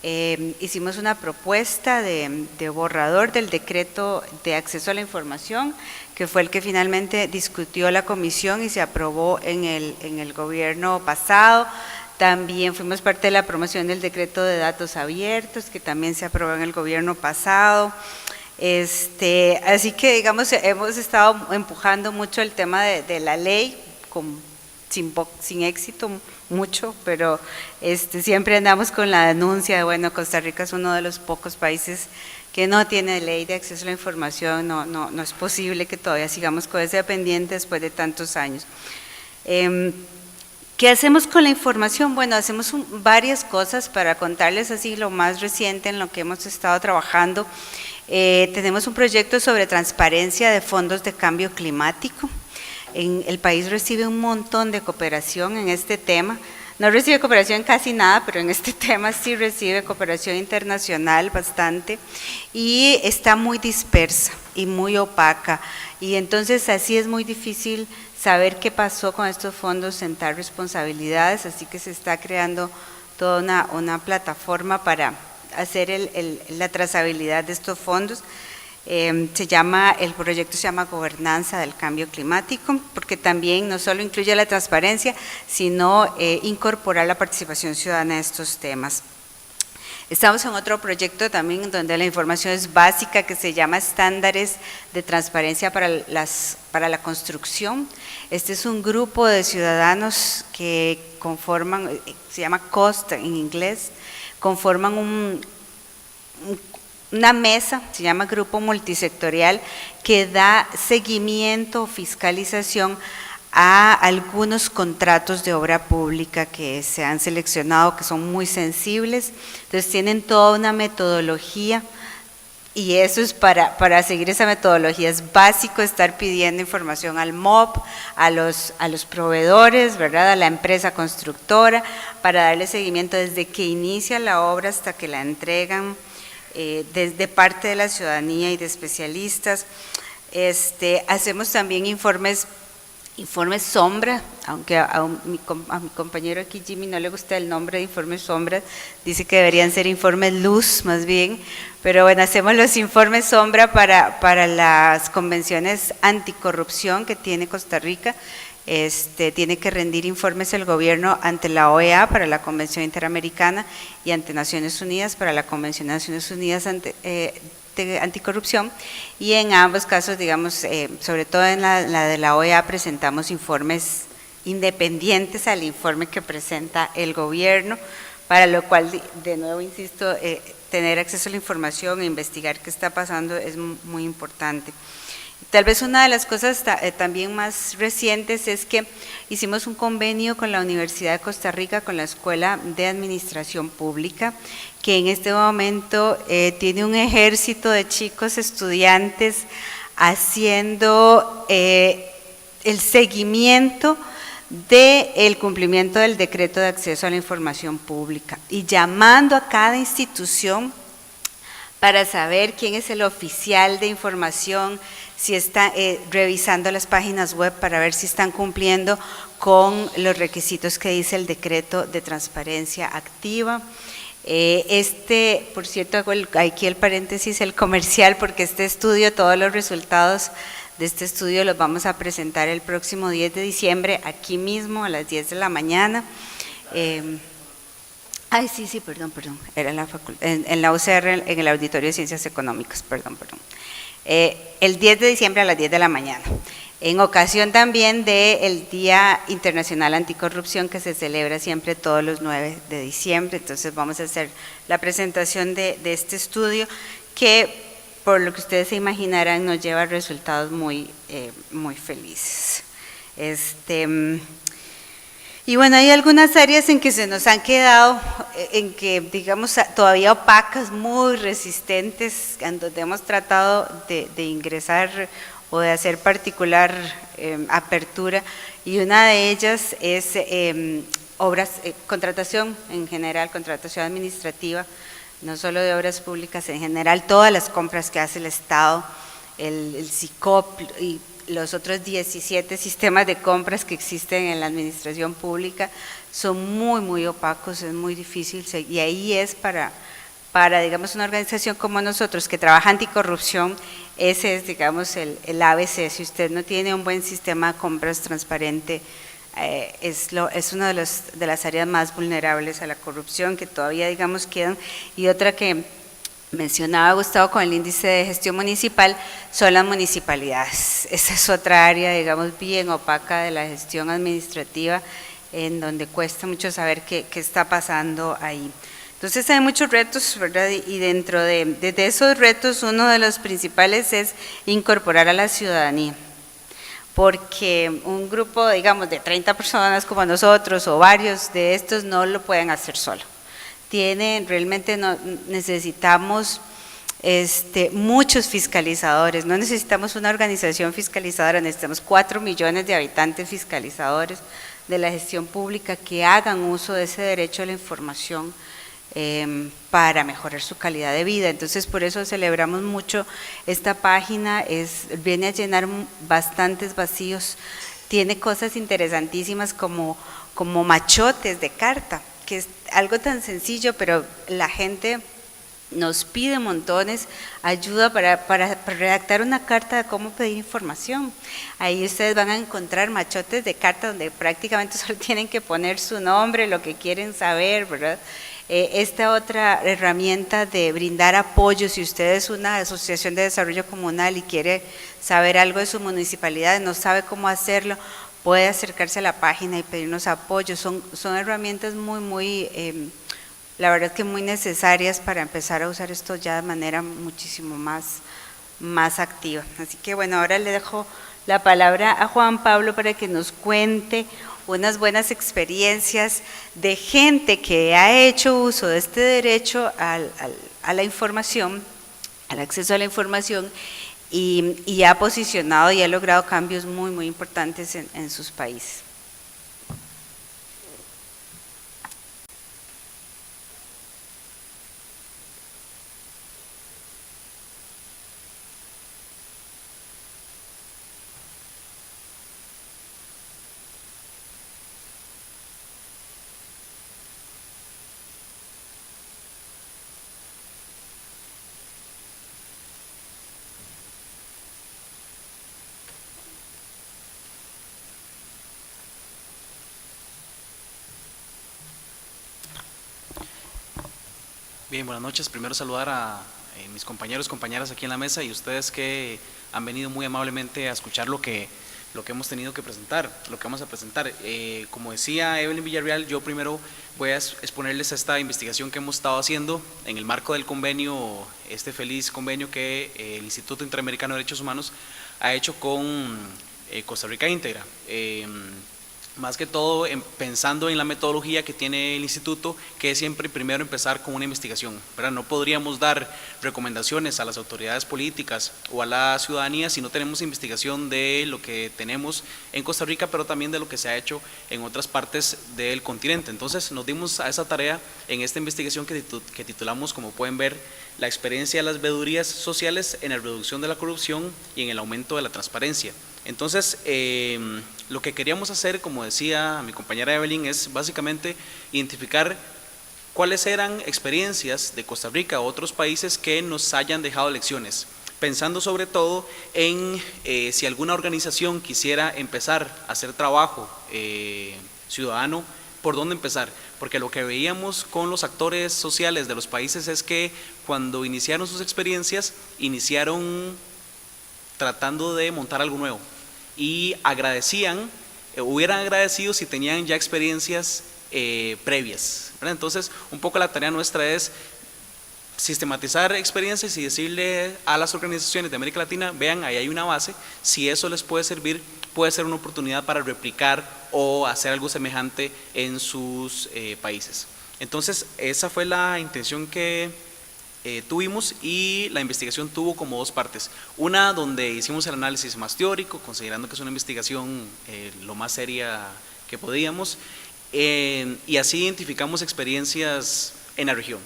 S11: Hicimos una propuesta de borrador del decreto de acceso a la información, que fue el que finalmente discutió la comisión y se aprobó en el gobierno pasado. También fuimos parte de la promoción del decreto de datos abiertos, que también se aprobó en el gobierno pasado. Así que, digamos, hemos estado empujando mucho el tema de la ley, sin éxito mucho, pero siempre andamos con la denuncia de, bueno, Costa Rica es uno de los pocos países que no tiene ley de acceso a la información, no es posible que todavía sigamos con ese pendiente después de tantos años. ¿Qué hacemos con la información? Bueno, hacemos varias cosas. Para contarles así lo más reciente en lo que hemos estado trabajando. Tenemos un proyecto sobre transparencia de fondos de cambio climático. El país recibe un montón de cooperación en este tema. No recibe cooperación casi nada, pero en este tema sí recibe cooperación internacional bastante, y está muy dispersa y muy opaca, y entonces así es muy difícil saber qué pasó con estos fondos, sentar responsabilidades, así que se está creando toda una plataforma para hacer la trazabilidad de estos fondos. El proyecto se llama Gobernanza del Cambio Climático, porque también no solo incluye la transparencia, sino incorporar la participación ciudadana en estos temas. Estamos en otro proyecto también donde la información es básica, que se llama Estándares de Transparencia para la Construcción. Este es un grupo de ciudadanos que conforman, se llama COST en inglés, conforman una mesa, se llama Grupo Multisectorial, que da seguimiento o fiscalización a algunos contratos de obra pública que se han seleccionado, que son muy sensibles. Entonces tienen toda una metodología, y eso es para seguir esa metodología es básico estar pidiendo información al MOP, a los proveedores, ¿verdad?, a la empresa constructora, para darle seguimiento desde que inicia la obra hasta que la entregan, desde parte de la ciudadanía y de especialistas. Hacemos también informes sombra, aunque a mi compañero aquí Jimmy no le gusta el nombre de informes sombra, dice que deberían ser informes luz más bien, pero bueno, hacemos los informes sombra para las convenciones anticorrupción que tiene Costa Rica. tiene que rendir informes el gobierno ante la OEA para la Convención Interamericana y ante Naciones Unidas para la Convención de Naciones Unidas Anticorrupción, y en ambos casos, digamos, sobre todo en la de la OEA, presentamos informes independientes al informe que presenta el gobierno, para lo cual, de nuevo insisto, tener acceso a la información e investigar qué está pasando es muy importante. Tal vez una de las cosas también más recientes es que hicimos un convenio con la Universidad de Costa Rica, con la Escuela de Administración Pública, que en este momento tiene un ejército de chicos estudiantes haciendo el seguimiento del cumplimiento del decreto de acceso a la información pública y llamando a cada institución para saber quién es el oficial de información, si está revisando las páginas web para ver si están cumpliendo con los requisitos que dice el decreto de transparencia activa. Por cierto, hago aquí el paréntesis, el comercial, porque este estudio, todos los resultados de este estudio los vamos a presentar el próximo 10 de diciembre, aquí mismo a las 10 de la mañana. Perdón, era en la UCR, en el Auditorio de Ciencias Económicas, perdón. El 10 de diciembre a las 10 de la mañana, en ocasión también del Día Internacional Anticorrupción, que se celebra siempre todos los 9 de diciembre, entonces vamos a hacer la presentación de este estudio, que por lo que ustedes se imaginarán nos lleva a resultados muy felices. Y bueno, hay algunas áreas en que se nos han quedado, en que digamos todavía opacas, muy resistentes, en donde hemos tratado de ingresar o de hacer particular apertura, y una de ellas es contratación en general, contratación administrativa, no solo de obras públicas, en general todas las compras que hace el Estado, el SICOP y los otros 17 sistemas de compras que existen en la administración pública son muy opacos, es muy difícil, y ahí es para digamos una organización como nosotros que trabaja anticorrupción, ese es digamos el ABC. Si usted no tiene un buen sistema de compras transparente, es una de las áreas más vulnerables a la corrupción que todavía digamos quedan. Y otra que mencionaba Gustavo con el índice de gestión municipal son las municipalidades. Esa es otra área, digamos, bien opaca de la gestión administrativa, en donde cuesta mucho saber qué está pasando ahí. Entonces hay muchos retos, ¿verdad? Y dentro de esos retos, uno de los principales es incorporar a la ciudadanía, porque un grupo, digamos, de 30 personas como nosotros o varios de estos no lo pueden hacer solo. Realmente necesitamos muchos fiscalizadores, no necesitamos una organización fiscalizadora, necesitamos 4 millones de habitantes fiscalizadores de la gestión pública que hagan uso de ese derecho a la información para mejorar su calidad de vida. Entonces por eso celebramos mucho esta página, viene a llenar bastantes vacíos, tiene cosas interesantísimas como machotes de carta, que es algo tan sencillo, pero la gente nos pide montones ayuda para redactar una carta de cómo pedir información. Ahí ustedes van a encontrar machotes de carta donde prácticamente solo tienen que poner su nombre, lo que quieren saber, ¿verdad? Esta otra herramienta de brindar apoyo, si usted es una asociación de desarrollo comunal y quiere saber algo de su municipalidad, no sabe cómo hacerlo, puede acercarse a la página y pedirnos apoyo. Son herramientas la verdad que muy necesarias para empezar a usar esto ya de manera muchísimo más activa. Así que bueno, ahora le dejo la palabra a Juan Pablo para que nos cuente unas buenas experiencias de gente que ha hecho uso de este derecho a la información, al acceso a la información, y ha posicionado y ha logrado cambios muy importantes en sus países.
S12: Bien, buenas noches. Primero saludar a mis compañeros, compañeras aquí en la mesa y ustedes que han venido muy amablemente a escuchar lo que hemos tenido que presentar, lo que vamos a presentar. Como decía Evelyn Villarreal, yo primero voy a exponerles esta investigación que hemos estado haciendo en el marco del convenio, este feliz convenio que el Instituto Interamericano de Derechos Humanos ha hecho con Costa Rica Íntegra. Más que todo pensando en la metodología que tiene el instituto, que es siempre primero empezar con una investigación, ¿verdad? No podríamos dar recomendaciones a las autoridades políticas o a la ciudadanía si no tenemos investigación de lo que tenemos en Costa Rica, pero también de lo que se ha hecho en otras partes del continente. Entonces nos dimos a esa tarea en esta investigación que titulamos, como pueden ver, la experiencia de las veedurías sociales en la reducción de la corrupción y en el aumento de la transparencia. Entonces, lo que queríamos hacer, como decía mi compañera Evelyn, es básicamente identificar cuáles eran experiencias de Costa Rica o otros países que nos hayan dejado lecciones, pensando sobre todo en si alguna organización quisiera empezar a hacer trabajo ciudadano, ¿por dónde empezar? Porque lo que veíamos con los actores sociales de los países es que cuando iniciaron sus experiencias, iniciaron tratando de montar algo nuevo y hubieran agradecido si tenían ya experiencias previas, ¿verdad? Entonces, un poco la tarea nuestra es sistematizar experiencias y decirle a las organizaciones de América Latina, vean, ahí hay una base, si eso les puede servir, puede ser una oportunidad para replicar o hacer algo semejante en sus países. Entonces, esa fue la intención que tuvimos, y la investigación tuvo como dos partes. Una donde hicimos el análisis más teórico, considerando que es una investigación lo más seria que podíamos, y así identificamos experiencias en la región.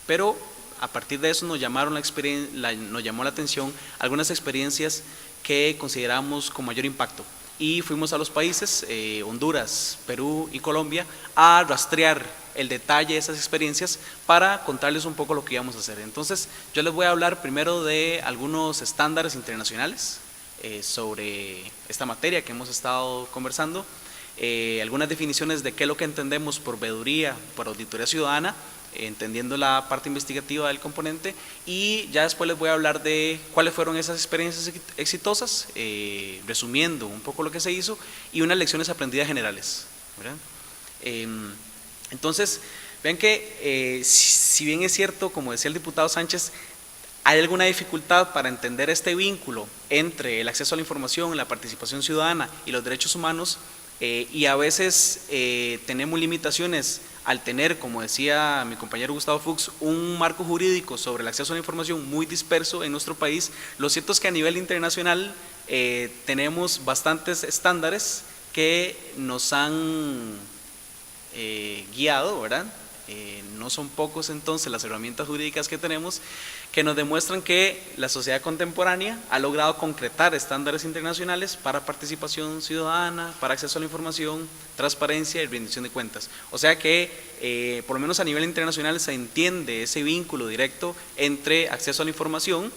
S12: Pero a partir de eso nos llamó la atención algunas experiencias que consideramos con mayor impacto. Y fuimos a los países, Honduras, Perú y Colombia, a rastrear el detalle de esas experiencias para contarles un poco lo que íbamos a hacer. Entonces, yo les voy a hablar primero de algunos estándares internacionales sobre esta materia que hemos estado conversando, algunas definiciones de qué es lo que entendemos por veeduría, por auditoría ciudadana, entendiendo la parte investigativa del componente, y ya después les voy a hablar de cuáles fueron esas experiencias exitosas, resumiendo un poco lo que se hizo, y unas lecciones aprendidas generales, ¿verdad? Entonces, vean que si bien es cierto, como decía el diputado Sánchez, hay alguna dificultad para entender este vínculo entre el acceso a la información, la participación ciudadana y los derechos humanos, y a veces tenemos limitaciones al tener, como decía mi compañero Gustavo Fuchs, un marco jurídico sobre el acceso a la información muy disperso en nuestro país. Lo cierto es que a nivel internacional tenemos bastantes estándares que nos han guiado, ¿verdad? No son pocos entonces las herramientas jurídicas que tenemos que nos demuestran que la sociedad contemporánea ha logrado concretar estándares internacionales para participación ciudadana, para acceso a la información, transparencia y rendición de cuentas. O sea que por lo menos a nivel internacional se entiende ese vínculo directo entre acceso a la información,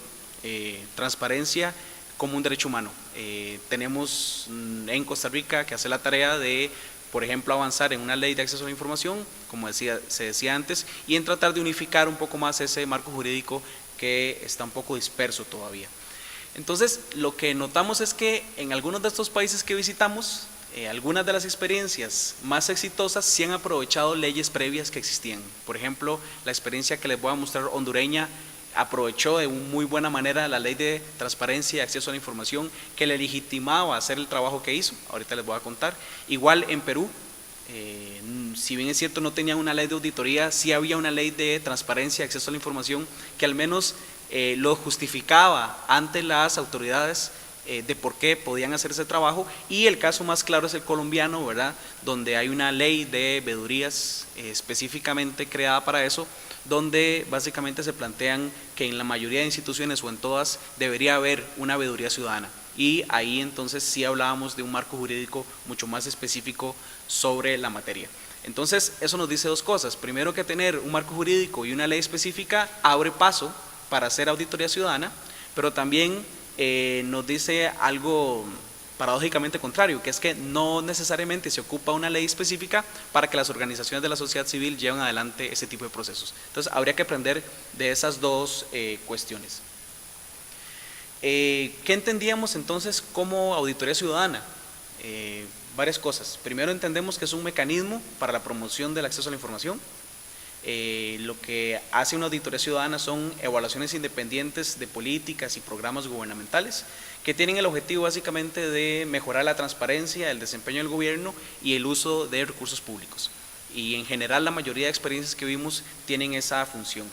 S12: transparencia como un derecho humano. Tenemos en Costa Rica que hacer la tarea de, por ejemplo, avanzar en una ley de acceso a la información, como se decía antes, y en tratar de unificar un poco más ese marco jurídico que está un poco disperso todavía. Entonces, lo que notamos es que en algunos de estos países que visitamos, algunas de las experiencias más exitosas sí han aprovechado leyes previas que existían. Por ejemplo, la experiencia que les voy a mostrar hondureña aprovechó de muy buena manera la ley de transparencia y acceso a la información que le legitimaba hacer el trabajo que hizo. Ahorita les voy a contar. Igual en Perú, si bien es cierto no tenía una ley de auditoría, sí había una ley de transparencia y acceso a la información que al menos lo justificaba ante las autoridades de por qué podían hacer ese trabajo. Y el caso más claro es el colombiano, ¿verdad? Donde hay una ley de veedurías específicamente creada para eso, donde básicamente se plantean que en la mayoría de instituciones o en todas debería haber una veeduría ciudadana, y ahí entonces sí hablábamos de un marco jurídico mucho más específico sobre la materia. Entonces eso nos dice dos cosas: primero, que tener un marco jurídico y una ley específica abre paso para hacer auditoría ciudadana, pero también nos dice algo paradójicamente contrario, que es que no necesariamente se ocupa una ley específica para que las organizaciones de la sociedad civil lleven adelante ese tipo de procesos. Entonces habría que aprender de esas dos cuestiones. ¿Qué entendíamos entonces como auditoría ciudadana? Varias cosas. Primero, entendemos que es un mecanismo para la promoción del acceso a la información. Lo que hace una auditoría ciudadana son evaluaciones independientes de políticas y programas gubernamentales que tienen el objetivo básicamente de mejorar la transparencia, el desempeño del gobierno y el uso de recursos públicos. Y en general la mayoría de experiencias que vimos tienen esa función,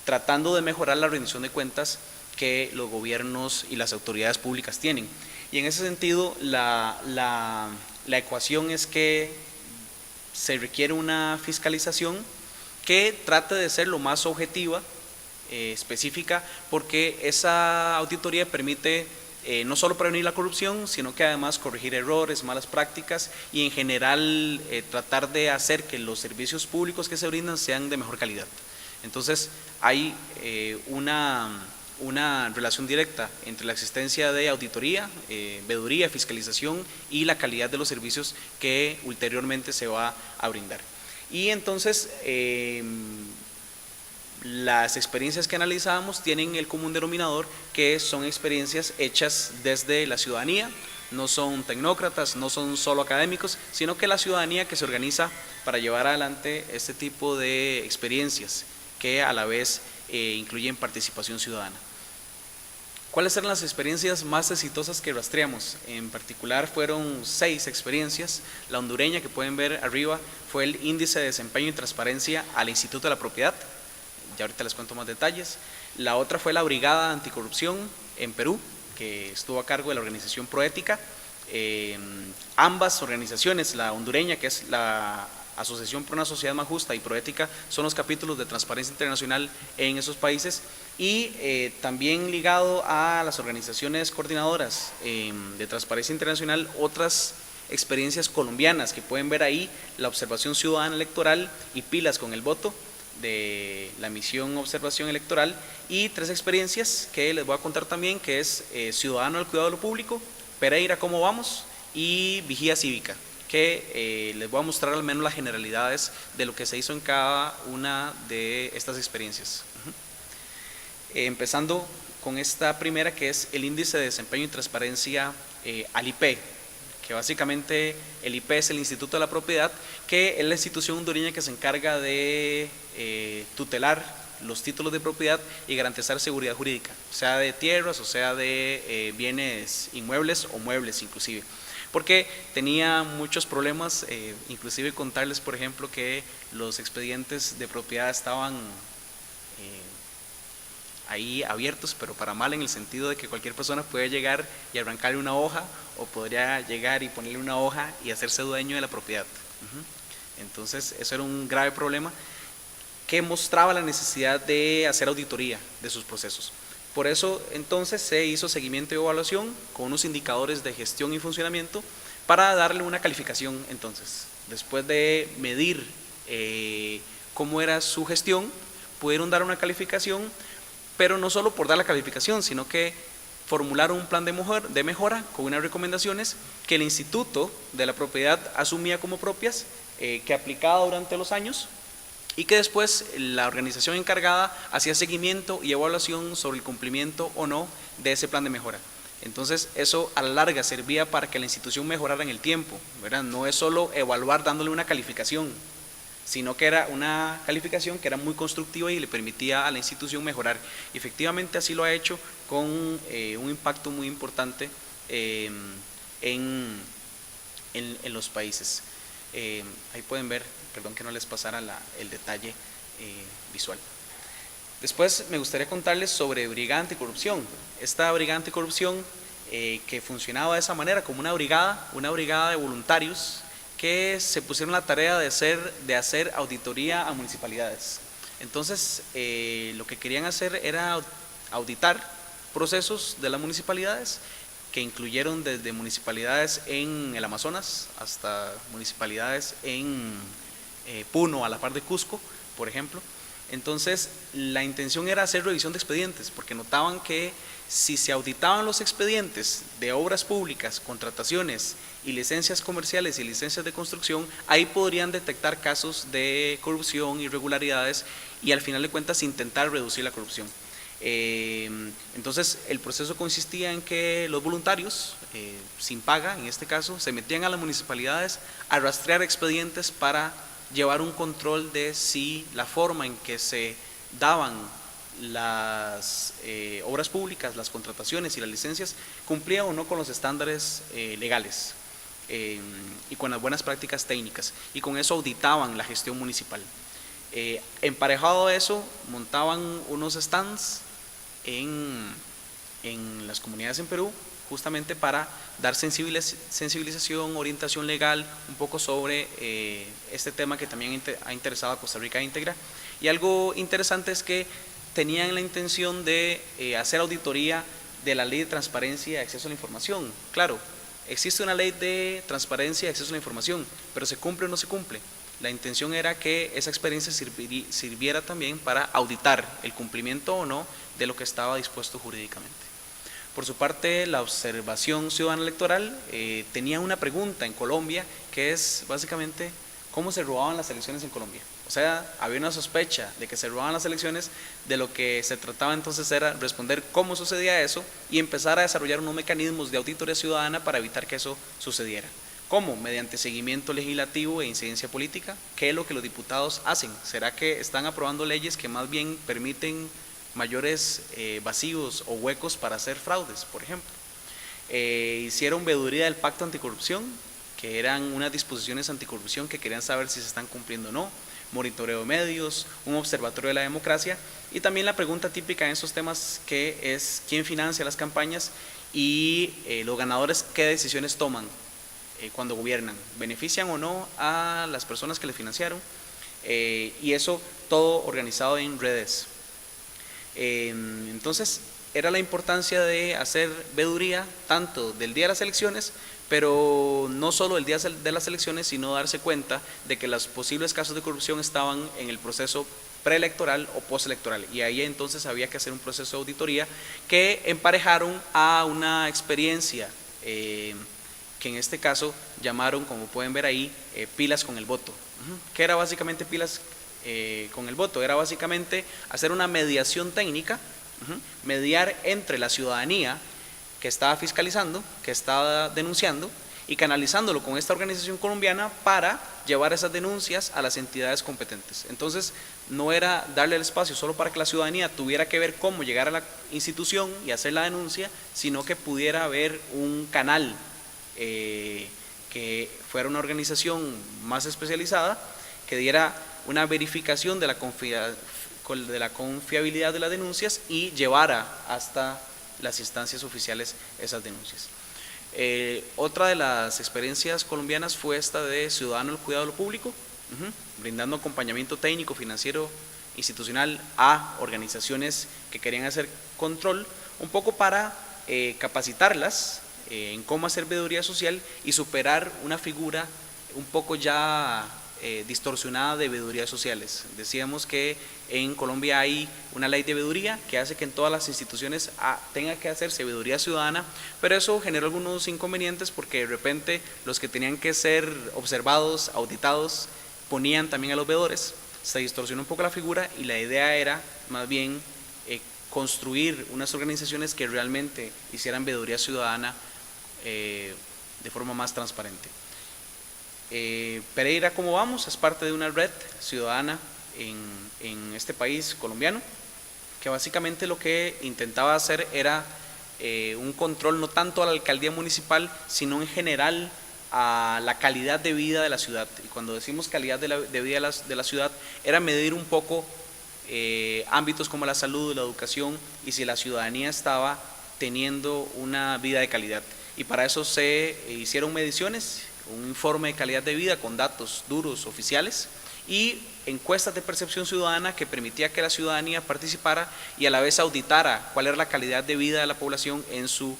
S12: tratando de mejorar la rendición de cuentas que los gobiernos y las autoridades públicas tienen. Y en ese sentido la ecuación es que se requiere una fiscalización que trate de ser lo más objetiva, específica, porque esa auditoría permite no solo prevenir la corrupción, sino que además corregir errores, malas prácticas y en general tratar de hacer que los servicios públicos que se brindan sean de mejor calidad. Entonces hay una relación directa entre la existencia de auditoría, veeduría, fiscalización y la calidad de los servicios que ulteriormente se va a brindar. Y entonces las experiencias que analizábamos tienen el común denominador que son experiencias hechas desde la ciudadanía, no son tecnócratas, no son solo académicos, sino que la ciudadanía que se organiza para llevar adelante este tipo de experiencias que a la vez incluyen participación ciudadana. ¿Cuáles eran las experiencias más exitosas que rastreamos? En particular fueron 6 experiencias. La hondureña, que pueden ver arriba, fue el índice de desempeño y transparencia al Instituto de la Propiedad. Ya ahorita les cuento más detalles. La otra fue la Brigada Anticorrupción en Perú, que estuvo a cargo de la organización Proética. Ambas organizaciones, la hondureña, que es la Asociación por una Sociedad Más Justa, y Proética, son los capítulos de Transparencia Internacional en esos países, y también ligado a las organizaciones coordinadoras de Transparencia Internacional, otras experiencias colombianas que pueden ver ahí, la Observación Ciudadana Electoral y Pilas con el Voto, de la misión Observación Electoral, y 3 experiencias que les voy a contar también, que es Ciudadano al Cuidado de lo Público, Pereira ¿Cómo Vamos? Y Vigía Cívica, que les voy a mostrar al menos las generalidades de lo que se hizo en cada una de estas experiencias. Empezando con esta primera, que es el índice de desempeño y transparencia al IP, que básicamente el IP es el Instituto de la Propiedad, que es la institución hondureña que se encarga de tutelar los títulos de propiedad y garantizar seguridad jurídica, sea de tierras o sea de bienes inmuebles o muebles inclusive, porque tenía muchos problemas, inclusive contarles por ejemplo que los expedientes de propiedad estaban ahí abiertos, pero para mal, en el sentido de que cualquier persona puede llegar y arrancarle una hoja, o podría llegar y ponerle una hoja y hacerse dueño de la propiedad. Entonces eso era un grave problema que mostraba la necesidad de hacer auditoría de sus procesos. Por eso entonces se hizo seguimiento y evaluación con unos indicadores de gestión y funcionamiento para darle una calificación. Entonces, después de medir cómo era su gestión, pudieron dar una calificación, pero no solo por dar la calificación, sino que formularon un plan de mejora con unas recomendaciones que el Instituto de la Propiedad asumía como propias, que aplicaba durante los años, y que después la organización encargada hacía seguimiento y evaluación sobre el cumplimiento o no de ese plan de mejora. Entonces eso a la larga servía para que la institución mejorara en el tiempo, ¿verdad? No es solo evaluar dándole una calificación, sino que era una calificación que era muy constructiva y le permitía a la institución mejorar. Y efectivamente así lo ha hecho con un impacto muy importante en los países. Ahí pueden ver, perdón que no les pasara el detalle visual. Después me gustaría contarles sobre Brigada Anticorrupción. Esta Brigada Anticorrupción que funcionaba de esa manera, como una brigada de voluntarios que se pusieron la tarea de hacer auditoría a municipalidades. Entonces lo que querían hacer era auditar procesos de las municipalidades, que incluyeron desde municipalidades en el Amazonas hasta municipalidades en Puno, a la par de Cusco, por ejemplo, Entonces, la intención era hacer revisión de expedientes, porque notaban que si se auditaban los expedientes de obras públicas, contrataciones y licencias comerciales y licencias de construcción, ahí podrían detectar casos de corrupción, irregularidades y al final de cuentas intentar reducir la corrupción. Entonces, el proceso consistía en que los voluntarios, sin paga en este caso, se metían a las municipalidades a rastrear expedientes para llevar un control de si la forma en que se daban las obras públicas, las contrataciones y las licencias cumplía o no con los estándares legales y con las buenas prácticas técnicas, y con eso auditaban la gestión municipal. Emparejado a eso, montaban unos stands en las comunidades en Perú, justamente para dar sensibilización, orientación legal, un poco sobre este tema que también ha interesado a Costa Rica Íntegra. Y algo interesante es que tenían la intención de hacer auditoría de la Ley de Transparencia y Acceso a la Información. Claro, existe una ley de transparencia y acceso a la información, pero ¿se cumple o no se cumple? La intención era que esa experiencia sirviera también para auditar el cumplimiento o no de lo que estaba dispuesto jurídicamente. Por su parte, la Observación Ciudadana Electoral tenía una pregunta en Colombia, que es básicamente cómo se robaban las elecciones en Colombia. O sea, había una sospecha de que se robaban las elecciones. De lo que se trataba entonces era responder cómo sucedía eso y empezar a desarrollar unos mecanismos de auditoría ciudadana para evitar que eso sucediera. ¿Cómo? Mediante seguimiento legislativo e incidencia política. ¿Qué es lo que los diputados hacen? ¿Será que están aprobando leyes que más bien permiten mayores vacíos o huecos para hacer fraudes, por ejemplo? Hicieron veeduría del Pacto Anticorrupción, que eran unas disposiciones anticorrupción que querían saber si se están cumpliendo o no, monitoreo de medios, un observatorio de la democracia, y también la pregunta típica en esos temas, que es quién financia las campañas y los ganadores qué decisiones toman cuando gobiernan, benefician o no a las personas que les financiaron, y eso todo organizado en redes. Entonces era la importancia de hacer veeduría tanto del día de las elecciones, pero no solo el día de las elecciones, sino darse cuenta de que los posibles casos de corrupción estaban en el proceso preelectoral o postelectoral, y ahí entonces había que hacer un proceso de auditoría que emparejaron a una experiencia que en este caso llamaron, como pueden ver ahí, pilas con el voto. ¿Qué era básicamente pilas con el voto? Era básicamente hacer una mediación técnica, mediar entre la ciudadanía que estaba fiscalizando, que estaba denunciando, y canalizándolo con esta organización colombiana para llevar esas denuncias a las entidades competentes. Entonces, no era darle el espacio solo para que la ciudadanía tuviera que ver cómo llegar a la institución y hacer la denuncia, sino que pudiera haber un canal que fuera una organización más especializada, que diera una verificación de la confiabilidad de las denuncias y llevara hasta las instancias oficiales esas denuncias. Otra de las experiencias colombianas fue esta de Ciudadano al Cuidado de lo Público, brindando acompañamiento técnico, financiero, institucional a organizaciones que querían hacer control, un poco para capacitarlas en cómo hacer veeduría social y superar una figura un poco ya distorsionada de veedurías sociales. Decíamos que en Colombia hay una ley de veeduría que hace que en todas las instituciones tenga que hacerse veeduría ciudadana, pero eso generó algunos inconvenientes porque de repente los que tenían que ser observados, auditados, ponían también a los veedores, se distorsionó un poco la figura y la idea era más bien construir unas organizaciones que realmente hicieran veeduría ciudadana de forma más transparente. Pereira, ¿cómo vamos? Es parte de una red ciudadana en este país colombiano, que básicamente lo que intentaba hacer era un control no tanto a la alcaldía municipal, sino en general a la calidad de vida de la ciudad. Y cuando decimos calidad de vida de la ciudad, era medir un poco ámbitos como la salud, la educación, y si la ciudadanía estaba teniendo una vida de calidad. Y para eso se hicieron mediciones, un informe de calidad de vida con datos duros oficiales y encuestas de percepción ciudadana que permitía que la ciudadanía participara y a la vez auditara cuál era la calidad de vida de la población en su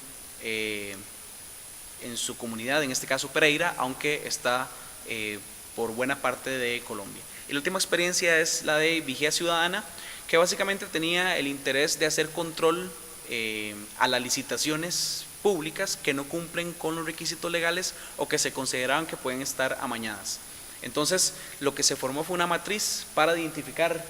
S12: comunidad, en este caso Pereira, aunque está por buena parte de Colombia. Y la última experiencia es la de Vigía Ciudadana, que básicamente tenía el interés de hacer control a las licitaciones públicas que no cumplen con los requisitos legales o que se consideraban que pueden estar amañadas. Entonces, lo que se formó fue una matriz para identificar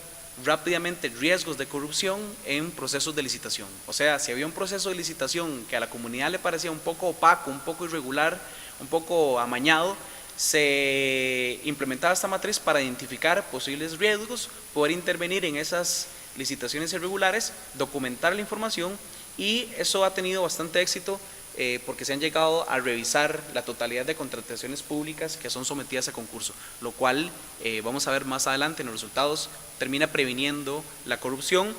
S12: rápidamente riesgos de corrupción en procesos de licitación. O sea, si había un proceso de licitación que a la comunidad le parecía un poco opaco, un poco irregular, un poco amañado, se implementaba esta matriz para identificar posibles riesgos, poder intervenir en esas licitaciones irregulares, documentar la información, y eso ha tenido bastante éxito porque se han llegado a revisar la totalidad de contrataciones públicas que son sometidas a concurso, lo cual vamos a ver más adelante en los resultados, termina previniendo la corrupción,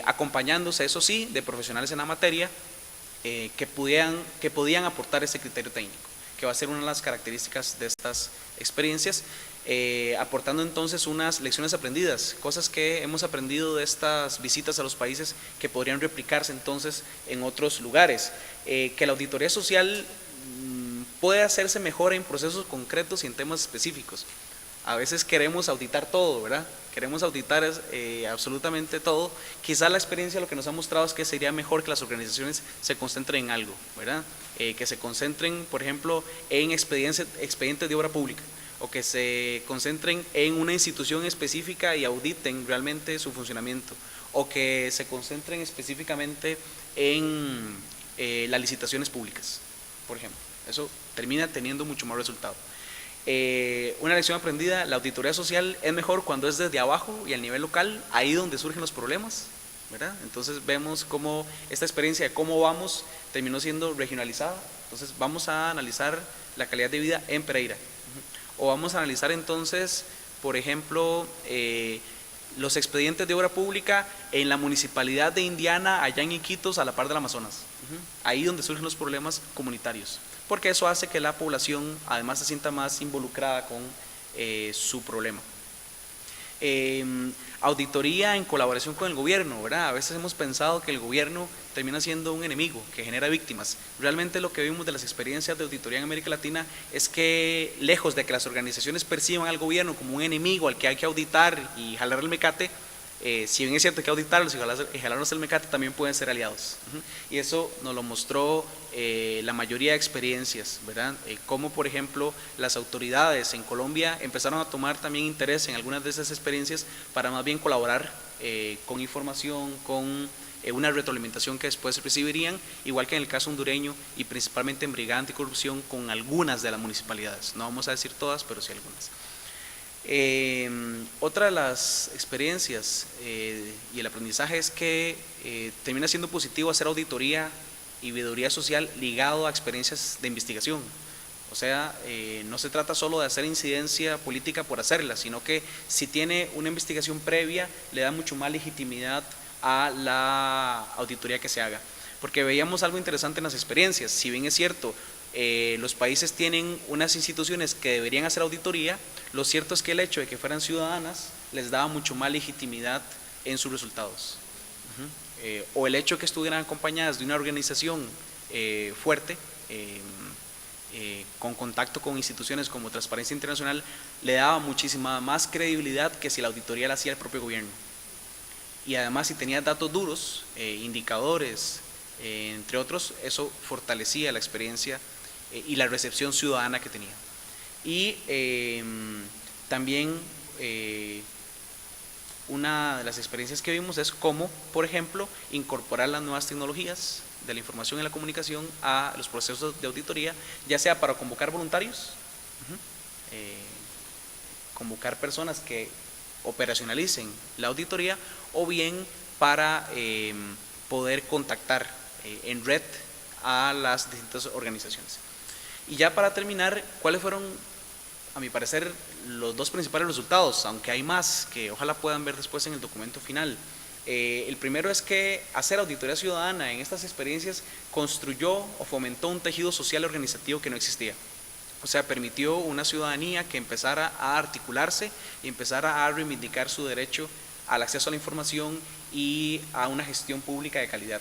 S12: acompañándose, eso sí, de profesionales en la materia que podían aportar ese criterio técnico, que va a ser una de las características de estas experiencias, aportando entonces unas lecciones aprendidas, cosas que hemos aprendido de estas visitas a los países que podrían replicarse entonces en otros lugares, que la auditoría social puede hacerse mejor en procesos concretos y en temas específicos. A veces queremos auditar todo, ¿verdad? Queremos auditar absolutamente todo. Quizá la experiencia lo que nos ha mostrado es que sería mejor que las organizaciones se concentren en algo, ¿verdad? Que se concentren, por ejemplo, en expedientes de obra pública, o que se concentren en una institución específica y auditen realmente su funcionamiento, o que se concentren específicamente en las licitaciones públicas, por ejemplo. Eso termina teniendo mucho más resultado. Una lección aprendida: la auditoría social es mejor cuando es desde abajo y al nivel local, ahí donde surgen los problemas, ¿verdad? Entonces vemos cómo esta experiencia de cómo vamos terminó siendo regionalizada. Entonces vamos a analizar la calidad de vida en Pereira, o vamos a analizar entonces, por ejemplo, los expedientes de obra pública en la municipalidad de Indiana, allá en Iquitos, a la par del Amazonas, ahí donde surgen los problemas comunitarios, porque eso hace que la población además se sienta más involucrada con su problema. Auditoría en colaboración con el gobierno, ¿verdad? A veces hemos pensado que el gobierno termina siendo un enemigo que genera víctimas. Realmente lo que vimos de las experiencias de auditoría en América Latina es que, lejos de que las organizaciones perciban al gobierno como un enemigo al que hay que auditar y jalar el mecate, si bien es cierto que auditarlos y jalarnos el mecate, también pueden ser aliados. Y eso nos lo mostró la mayoría de experiencias, ¿verdad? Como por ejemplo las autoridades en Colombia empezaron a tomar también interés en algunas de esas experiencias para más bien colaborar con información, con una retroalimentación que después recibirían, igual que en el caso hondureño y principalmente en Brigada Anticorrupción con algunas de las municipalidades. No vamos a decir todas, pero sí algunas. Otra de las experiencias y el aprendizaje es que termina siendo positivo hacer auditoría y veeduría social ligado a experiencias de investigación. O sea, no se trata solo de hacer incidencia política por hacerla, sino que si tiene una investigación previa le da mucho más legitimidad a la auditoría que se haga. Porque veíamos algo interesante en las experiencias. Si bien es cierto, los países tienen unas instituciones que deberían hacer auditoría, lo cierto es que el hecho de que fueran ciudadanas les daba mucho más legitimidad en sus resultados. O el hecho de que estuvieran acompañadas de una organización fuerte, con contacto con instituciones como Transparencia Internacional, le daba muchísima más credibilidad que si la auditoría la hacía el propio gobierno. Y además, si tenía datos duros, indicadores, entre otros, eso fortalecía la experiencia y la recepción ciudadana que tenía. Y también una de las experiencias que vimos es cómo, por ejemplo, incorporar las nuevas tecnologías de la información y la comunicación a los procesos de auditoría, ya sea para convocar voluntarios, convocar personas que operacionalicen la auditoría, o bien para poder contactar en red a las distintas organizaciones. Y ya para terminar, ¿cuáles fueron, a mi parecer, los dos principales resultados? Aunque hay más que ojalá puedan ver después en el documento final. El primero es que hacer auditoría ciudadana en estas experiencias construyó o fomentó un tejido social organizativo que no existía. O sea, permitió una ciudadanía que empezara a articularse y empezara a reivindicar su derecho al acceso a la información y a una gestión pública de calidad.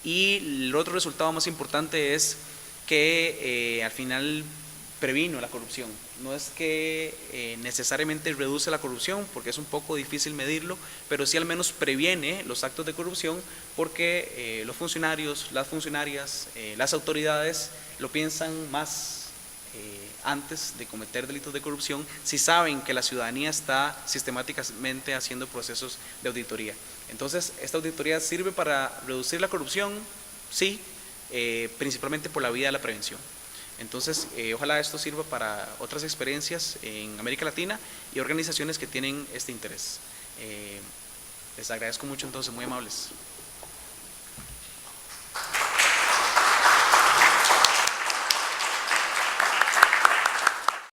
S12: Y el otro resultado más importante es que al final previno la corrupción. No es que necesariamente reduce la corrupción, porque es un poco difícil medirlo, pero sí al menos previene los actos de corrupción, porque los funcionarios, las funcionarias, las autoridades lo piensan más antes de cometer delitos de corrupción, si saben que la ciudadanía está sistemáticamente haciendo procesos de auditoría. Entonces, esta auditoría sirve para reducir la corrupción, sí, principalmente por la vía de la prevención. Entonces, ojalá esto sirva para otras experiencias en América Latina y organizaciones que tienen este interés. Les agradezco mucho, entonces, muy amables.